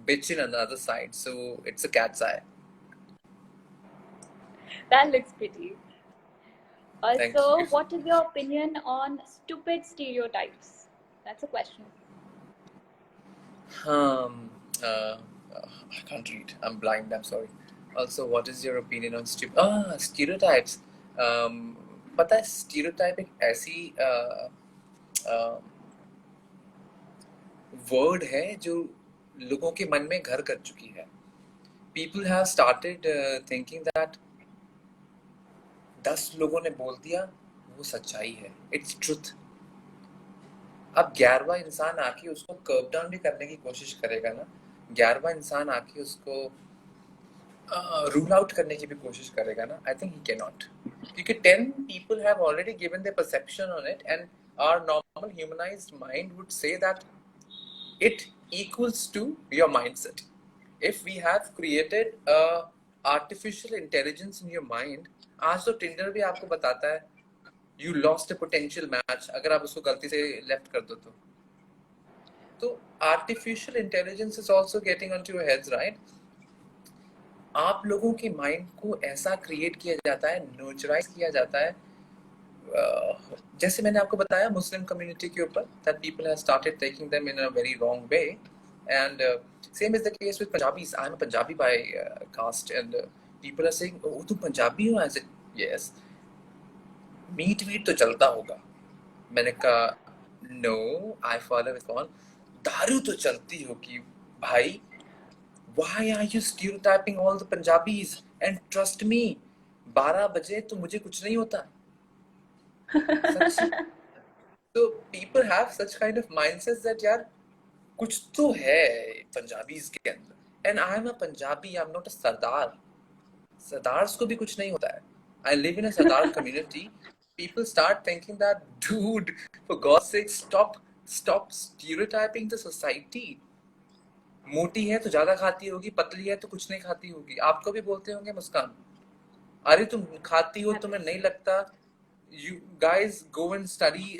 bitch in another side, so it's a cat's eye. That looks pretty. Thank Also, you. what is your opinion on stupid stereotypes? That's a question. I can't read. I'm blind. I'm sorry. Also, what is your opinion on stereotypes? पता है stereotype एक ऐसी word है जो लोगों के मन में घर कर चुकी है. People have started thinking that 10 लोगों ने बोल दिया वो सच्चाई है. It's truth. अब 11वां इंसान आके उसको कर्व डाउन भी करने की कोशिश करेगा ना, 11वां इंसान आके उसको रूल आउट करने की भी कोशिश करेगा ना, I think he cannot. क्योंकि 10 people have already given their perception on it, and our normal humanized mind would say that it equals to your mindset. If we have created a artificial intelligence in your mind, आज तो Tinder भी आपको बताता है you lost a potential match अगर आप उसको गलती से left कर दो तो artificial intelligence is also getting onto your heads, right? आप लोगों के माइंड को ऐसा क्रिएट किया जाता है, नर्चराइज किया जाता है, जैसे मैंने आपको बताया मुस्लिम कम्युनिटी के ऊपर, that people have started taking them in a very wrong way, and same is the case with Punjabis. I'm a Punjabi by caste, and people are saying, "Oh, तुम पंजाबी हो?" I said, "Yes." मीट तो चलता होगा, मैंने कहा no, I follow with कौन, दारू तो चलती होगी भाई, why are you stereotyping all the Punjabis, and trust me 12 बजे तो मुझे कुछ नहीं होता, सच्ची। तो people have such kind of mindsets that यार कुछ तो है पंजाबीज के अंदर, and I am a Punjabi, I'm not a Sardar, sardars को भी कुछ नहीं होता है। I live in a Sardar community. People start thinking that, dude, for God's sake, stop stereotyping the society. मोटी है तो ज्यादा खाती होगी, पतली है तो कुछ नहीं खाती होगी। आपको भी बोलते होंगे मुस्कान, अरे तुम खाती हो, तुम्हें नहीं लगता। You guys go and study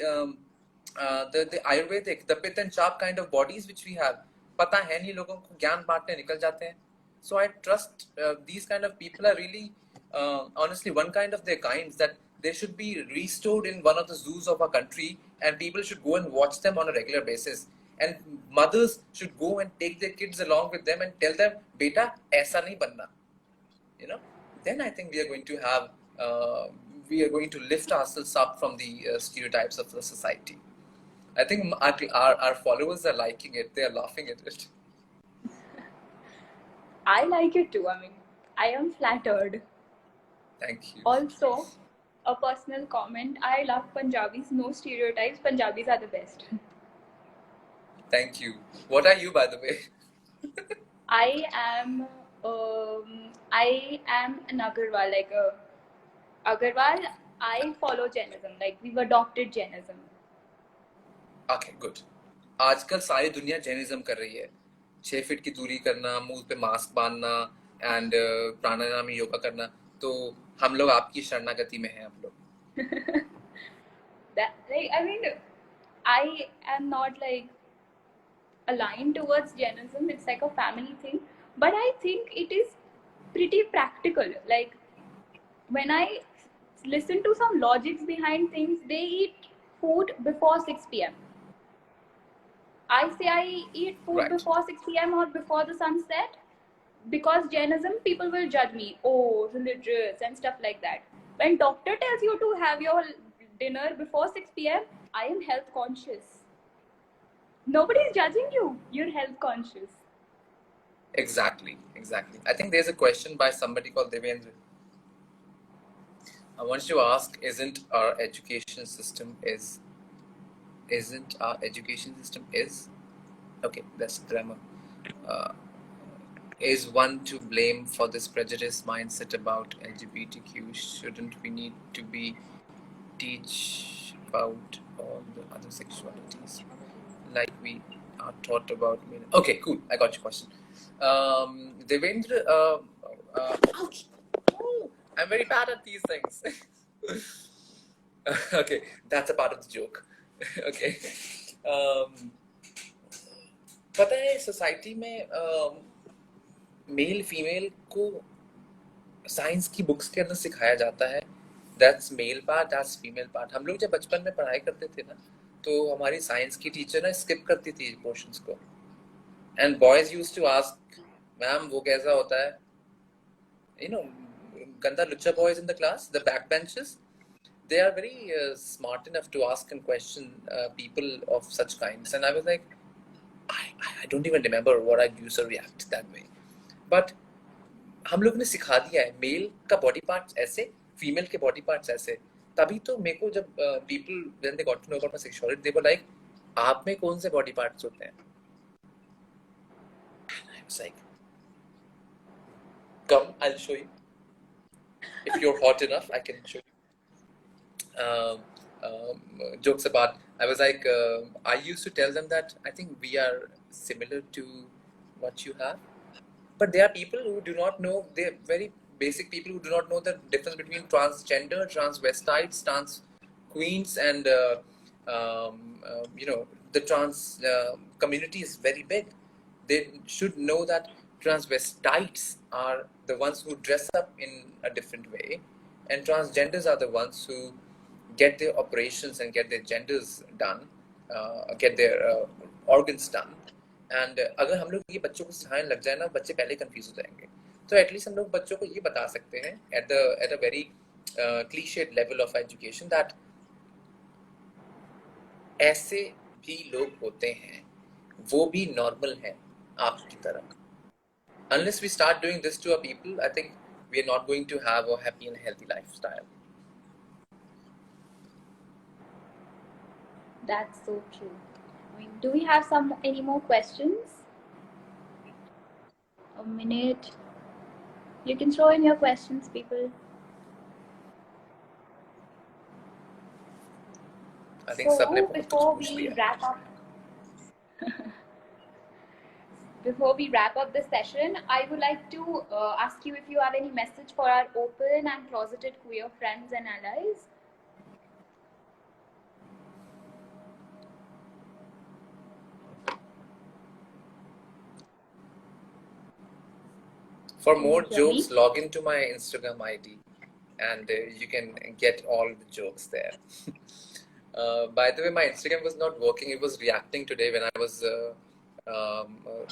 the Ayurvedic, the pith and chop kind of bodies which we have. पता है नहीं लोगों को, ज्ञान बांटने निकल जाते हैं। So I trust these kind of people are really honestly one kind of their kinds, that they should be restored in one of the zoos of our country, and people should go and watch them on a regular basis, and mothers should go and take their kids along with them and tell them, beta ऐसा नहीं बनना, you know, then I think we are going to have we are going to lift ourselves up from the stereotypes of the society. I think our followers are liking it. They are laughing at it. I like it too. I mean, I am flattered. Thank you. Also, a personal comment, I love Punjabis. No stereotypes. Punjabis are the best. Thank you. What are you, by the way? I am an Agarwal, like Agarwal. I follow Jainism, like we've adopted Jainism. Okay, good. आजकल सारी दुनिया Jainism कर रही है। 6 feet की दूरी करना, मुंह पे मास्क बांधना, एंड प्राणायाम योगा करना। तो हम लोग आपकी शरणागति में हैं, हम लोग। That, like, I mean, I am not like aligned towards Jainism. It's like a family thing, but I think it is pretty practical. Like when I listen to some logics behind things, they eat food before 6 p.m. I say I eat food Right. before 6 p.m. or before the sunset, because Jainism, people will judge me, oh, religious and stuff like that. When doctor tells you to have your dinner before 6 p.m., I am health conscious. Nobody is judging you. You're health conscious. Exactly. I think there's a question by somebody called Devendra. I want to ask, isn't our education system okay, that's grammar. Is one to blame for this prejudice mindset about LGBTQ? Shouldn't we need to be teach about all the other sexualities like we are taught about? Okay, cool. I got your question. Devendra, ouch! Oh, I'm very bad at these things. Okay, that's a part of the joke. Okay. पता है society में male female को science की books के अंदर सिखाया जाता है, that's male part, that's female part. हम लोग जब बचपन में पढ़ाई करते थे ना, तो हमारी साइंस की टीचर ना स्किप करती थी पोर्शंस को, and boys used to ask, ma'am वो कैसा होता है, यू नो, गंदा लुच्चा boys in the class, the back benches, they are very smart enough to ask and question people of such kinds, and I was like, I don't even remember what I used to react that way, but हम लोग ने सिखा दिया है mail का body parts ऐसे, female के body parts ऐसे। तभी तो मेरे को जब people when they got to know about my sexuality, they were like, आप में कौन से बॉडी पार्ट्स होते हैं? I was like, come, I'll show you. If you're hot enough, I can show you. Jokes apart, I was like, I used to tell them that I think we are similar to what you have, but there are people who do not know, they're very basic people who do not know the difference between transgender, transvestites, trans queens, and you know, the trans community is very big. They should know that transvestites are the ones who dress up in a different way, and transgenders are the ones who get their operations and get their genders done, get their organs done. And अगर हम लोग ये बच्चों को सिखाने लग जाए ना, बच्चे पहले कंफ्यूज हो जाएंगे। तो एटलीस्ट हम लोग बच्चों को ये बता सकते हैं at a very cliched level of education that ऐसे भी लोग होते हैं, वो भी नॉर्मल हैं आपकी तरह. Unless we start doing this to our people, I think we are not going to have a happy and healthy lifestyle. That's so true. I mean, do we have any more questions? A minute. You can throw in your questions, people. I think सबने So बहुत कुछ before पूछ we लिया. wrap up, before we wrap up this session, I would like to ask you if you have any message for our open and closeted queer friends and allies. For Can more you hear me? jokes, log into my Instagram ID, and you can get all the jokes there. By the way, my Instagram was not working. It was reacting today when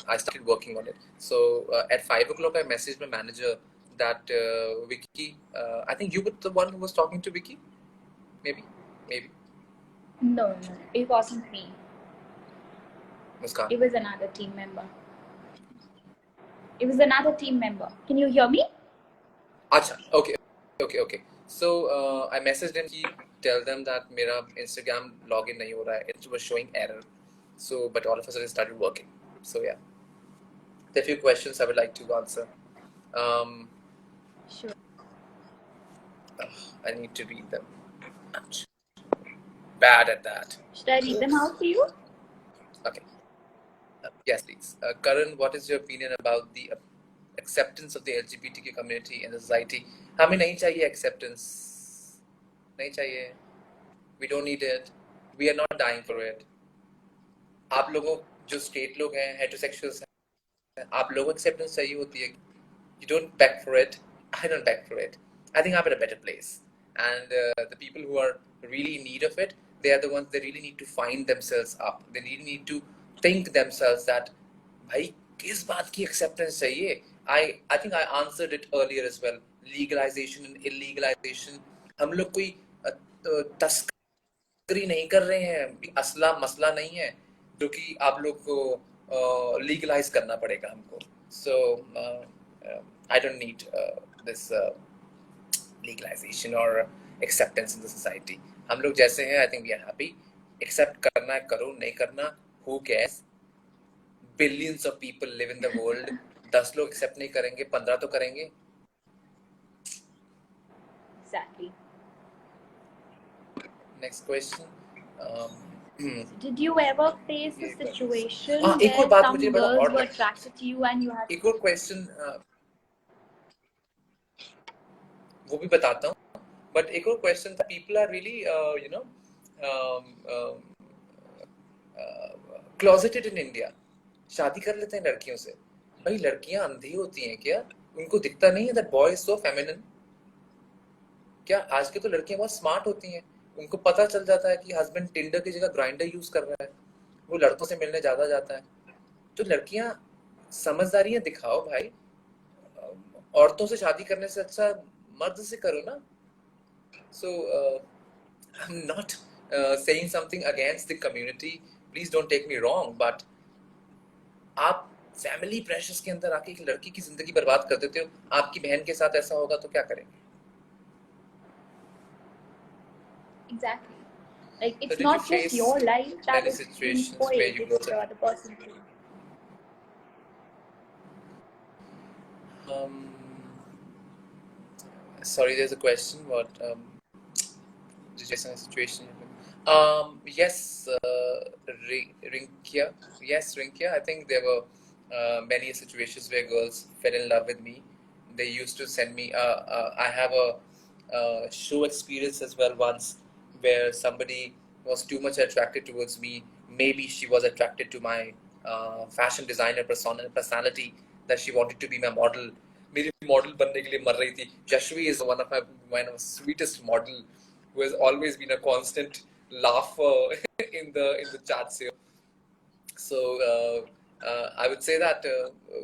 I started working on it. So at 5 o'clock, I messaged my manager that Vicky, I think you were the one who was talking to Vicky. Maybe. No, it wasn't me. Muskan. It was another team member. Can you hear me? Acha, okay. So I messaged him. He tell them that मेरा Instagram login नहीं हो रहा है. It was showing error. So, but all of a sudden it started working. So yeah, there are a few questions I would like to answer. Sure. I need to read them. Bad at that. Should I read them out for you? Okay. Yes, please. Karan, what is your opinion about the acceptance of the LGBTQ community in the society? हमें नहीं चाहिए acceptance. नहीं चाहिए. We don't need it. We are not dying for it. आप लोगों जो straight लोग हैं, heterosexuals हैं, आप लोगों को acceptance चाहिए होती है. You don't beg for it. I don't beg for it. I think I'm in a better place. And the people who are really in need of it, they are the ones that really need to find themselves up. They really need to think themselves that, भाई किस बात की acceptance चाहिए? I think I answered it earlier as well. Legalization and illegalization. हम लोग कोई तस्करी नहीं कर रहे हैं. असला मसला नहीं है जो कि आप लोग को legalize करना पड़ेगा हमको. So I don't need this legalization or acceptance in the society. हम लोग जैसे हैं, I think we are happy. Accept करना है करो, नहीं करना, who cares? Billions of people live in the world. 10 लोग accept नहीं करेंगे, 15 तो करेंगे. Exactly. Next question. Did you ever face a situation एक और where बात some मुझे बड़ा girls odd were लगा. attracted to you and you had एक और question वो भी बताता हूँ. But एक और question था. People are really closeted in India. शादी कर लेते हैं लड़कियों से. भाई लड़कियां अंधी होती हैं क्या? उनको दिखता नहीं है that boy is so feminine? क्या आज के तो लड़कियां बहुत स्मार्ट होती हैं. उनको पता चल जाता है कि हस्बैंड टिंडर की जगह ग्राइंडर यूज कर रहा है. वो लड़कों से मिलने ज्यादा जाता है. तो लड़कियां समझदारियां दिखाओ भाई. औरतों से शादी करने से अच्छा मर्द से करो ना. So I'm not saying something against the community. Please don't take me wrong, but आप फैमिली प्रेशर्स के अंदर आके एक लड़की की जिंदगी बर्बाद कर देते हो. आपकी बहन के साथ ऐसा होगा तो क्या करेंगे? Exactly. Like it's So did not you just face your life that any is being situations spoiled, where you it's got the other person too. Sorry, there's a question. What did you face a situation? Yes, Rinkia. Yes, Rinkia. I think there were many situations where girls fell in love with me. They used to send me. I have a show experience as well once, where somebody was too much attracted towards me. Maybe she was attracted to my fashion designer personality, that she wanted to be my model. मेरी model बनने के लिए मर रही थी. Jashvi is one of my sweetest model, who has always been a constant laugher in the chats here. So I would say that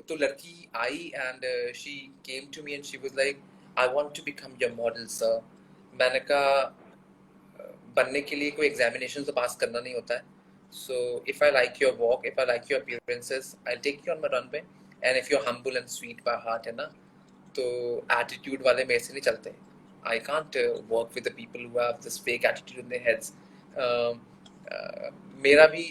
तो लड़की आई and she came to me and she was like, I want to become your model, sir. मैंने कहा बनने के लिए कोई examination तो पास करना नहीं होता है. So if I like your walk, if I like your appearances, I'll take you on my runway. And if you're humble and sweet by heart, है ना, तो attitude वाले मेरे से नहीं चलते. I can't work with the people who have this fake attitude in their heads. मेरा भी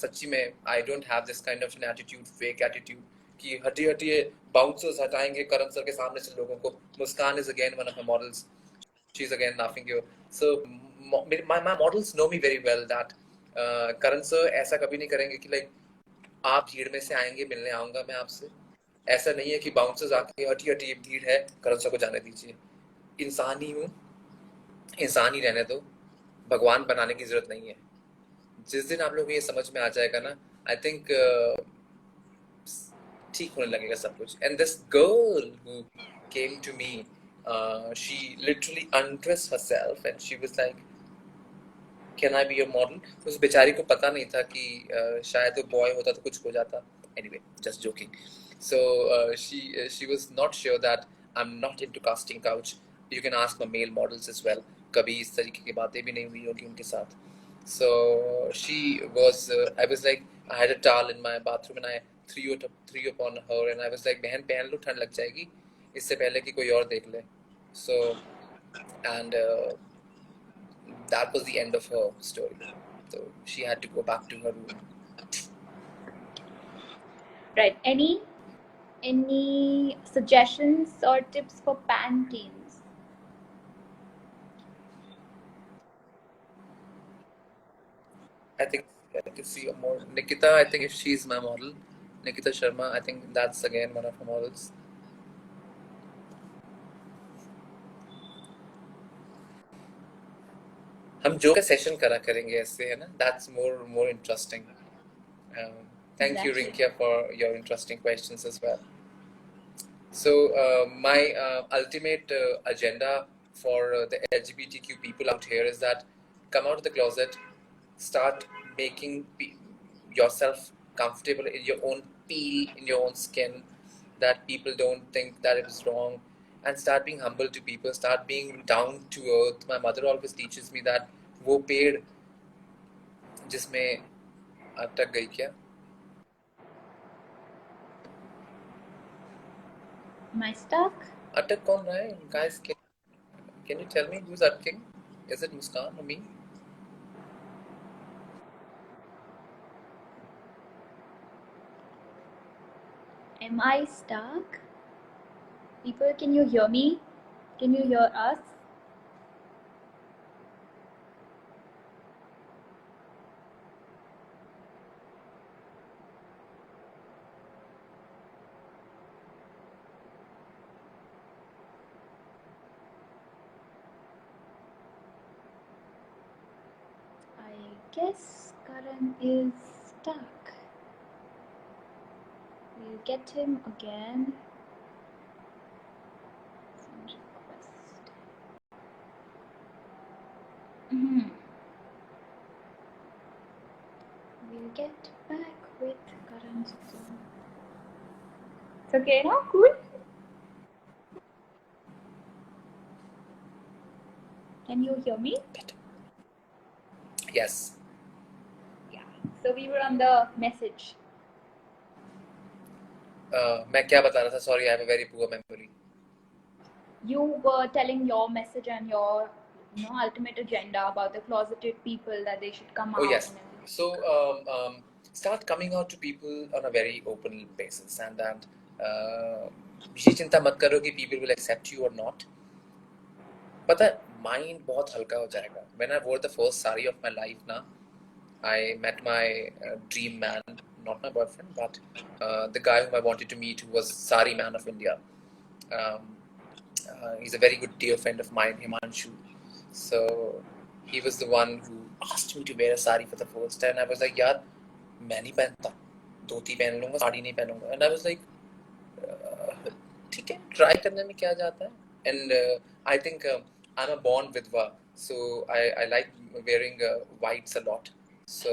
सच्ची में I don't have this kind of an attitude, fake attitude कि हटिए हटिए बाउंसर्स हटाएंगे करण सर के सामने से लोगों को. मुस्कान is again one of my models. She's again laughing here. So my models know me very well that Karan sir ऐसा कभी नहीं करेंगे कि लाइक आप भीड़ में से आएंगे मिलने आऊंगा मैं आपसे. ऐसा नहीं है कि बाउंसर्स आके हटी हटी भीड़ है करण सर को जाने दीजिए. इंसान ही हूँ, इंसान ही रहने दो, भगवान बनाने की जरूरत नहीं है. जिस दिन आप लोगों को ये समझ में आ जाएगा ना, आई थिंक ठीक होने लगेगा सब कुछ. And this girl who came to me, she literally undressed herself and she was like, can I be your model? उस बेचारी को पता नहीं था कि शायद वो बॉय होता तो कुछ हो जाता. Anyway, just joking. So she was not sure that I'm not into casting couch. You can ask my male models as well. कभी इस तरीके की बातें भी नहीं हुई होगी उनके साथ. So she was, I was like, I had a towel in my bathroom and I threw upon her and I was like, बहन पहन लो ठंड लग जाएगी इससे पहले कि कोई और देख ले. So and that was the end of her story. So she had to go back to her room. Right. Any suggestions or tips for Pantenes? I think I have to see more. Nikita, I think if she's my model, Nikita Sharma, I think that's again one of her models. हम जो का session करा करेंगे ऐसे है ना. That's more interesting. Thank you, Exactly. Rinkia, for your interesting questions as well. So my ultimate agenda for the LGBTQ people out here is that come out of the closet, start making yourself comfortable in your own peel, in your own skin, that people don't think that it is wrong, and start being humble to people, start being down to earth. My mother always teaches me that वो पेड़ जिसमें अटक गई क्या? Am I stuck? अटक कौन रहा है? Guys, can you tell me who's atking? Is it Muskan or me? Am I stuck? People, can you hear me? Can you hear us? I guess Karan is stuck. We'll get him again. Send request. We'll get back with Karan soon. It's okay now? Cool? Can you hear me? Yes. Yeah. So we were on the message. मैं क्या बता रहा था? Sorry, I have a very poor memory. You were telling your message and your ultimate agenda about the closeted people, that they should come out. Oh yes. And everything. So start coming out to people on a very open basis, and then ये चिंता मत करो कि people will accept you or not. पता है mind बहुत हल्का हो जाएगा. When I wore the first sari of my life ना, I met my dream man, not my boyfriend, but the guy whom I wanted to meet, who was Sari Man of India. He's a very good dear friend of mine, Himanshu. So he was the one who asked me to wear a sari for the first time. I was like, यार मैं नहीं पहनता, धोती पहन लूँगा, साड़ी नहीं पहनूँगा. And I was like, ठीक है, try करने में क्या जाता है? And I think I'm a born vidva, so I like wearing whites a lot. So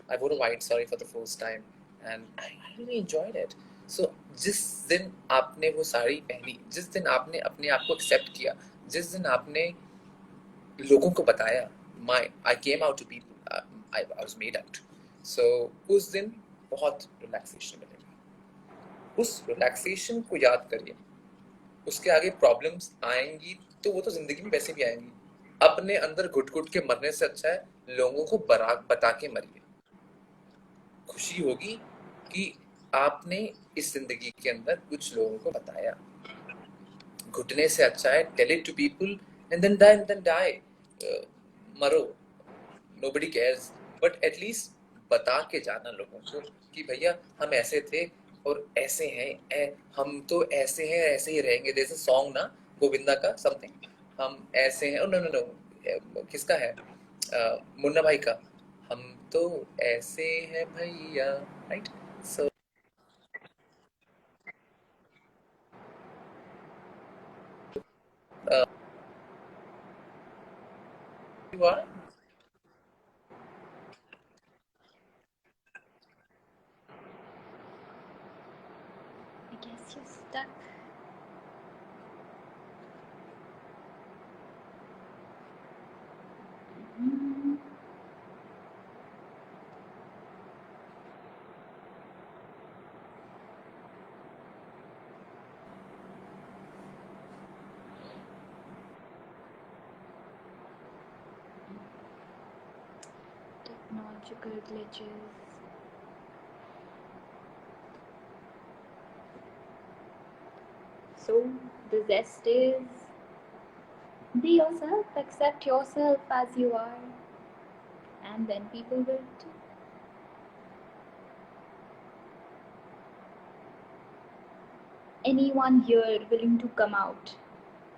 I wore a white sari for the first time, and I really enjoyed it. So जिस दिन आपने वो साड़ी पहनी, जिस दिन आपने अपने आप को एक्सेप्ट किया, जिस दिन आपने लोगों को बताया, I came out to people, I was made out. So उस दिन बहुत रिलैक्सेशन मिलेगा। उस रिलैक्सेशन को याद करिए। उसके आगे प्रॉब्लम्स आएंगी तो वो तो जिंदगी में वैसे भी आएंगी। अपने अंदर घुट घुट के मरने से अच्छा है लोगों को बता के मरिए। खुशी होगी कि आपने इस जिंदगी के अंदर कुछ लोगों को बताया। घुटने से अच्छा है tell it to people and then die. मरो, नोबडी केयर्स, बट एटलीस्ट बता के जाना लोगों को कि भैया हम ऐसे थे और ऐसे हैं, हम तो ऐसे हैं, ऐसे ही रहेंगे। जैसे सॉन्ग ना गोविंदा का समथिंग, हम ऐसे हैं। नो नो नो, किसका है? मुन्ना भाई का, हम तो ऐसे हैं भैया, right? So you are I guess you're stuck. Mhm. Technological glitches. So the zest is be yourself, accept yourself as you are, and then people will too. Anyone here willing to come out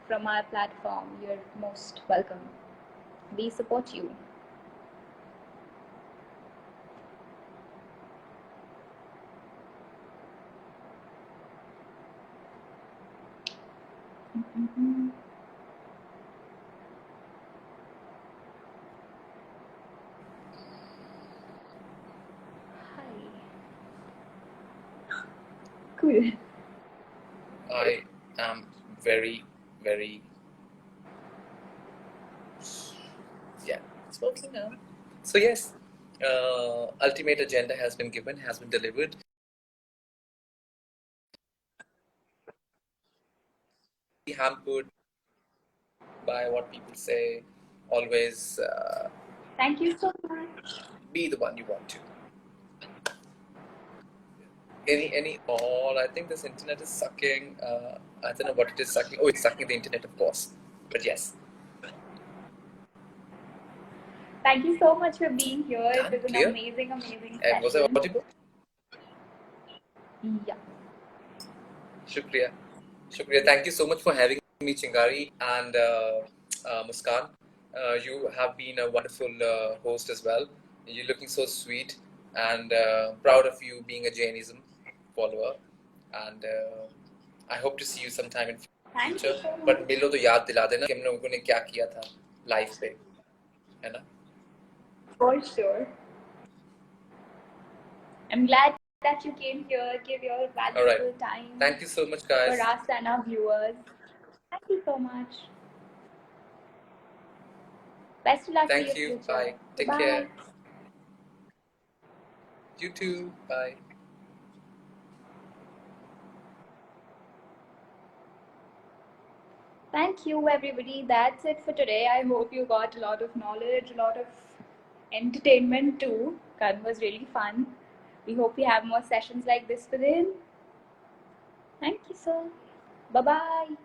from our platform, you're most welcome. We support you. Mhm. Hi. Cool. I am very, very, yeah, it's working now. So yes, ultimate agenda has been given, has been delivered. Be hampered by what people say. Always Thank you so much. be the one you want to. Any all. I think this internet is sucking. I don't know what it is sucking. Oh, it's sucking the internet, of course. But yes. Thank you so much for being here. Done? It was an Clear? amazing Was I session. audible? Yeah. Shukriya. Shukriya. Thank you so much for having me, Chingari and Muskan. You have been a wonderful host as well. You're looking so sweet and proud of you being a Jainism follower. And I hope to see you sometime in Thank future. you so much. But मिलो तो याद दिला देना कि हम लोगों ने क्या किया था लाइफ पे, है ना? For sure. I'm glad that you came here, give your valuable time Thank you so much, for guys. us and our viewers. Thank you so much. Best of luck for Thank your you. future. Bye. Take Bye. care. You too. Bye. Thank you, everybody. That's it for today. I hope you got a lot of knowledge, a lot of entertainment too. It was really fun. We hope we have more sessions like this within. Thank you, sir. Bye bye.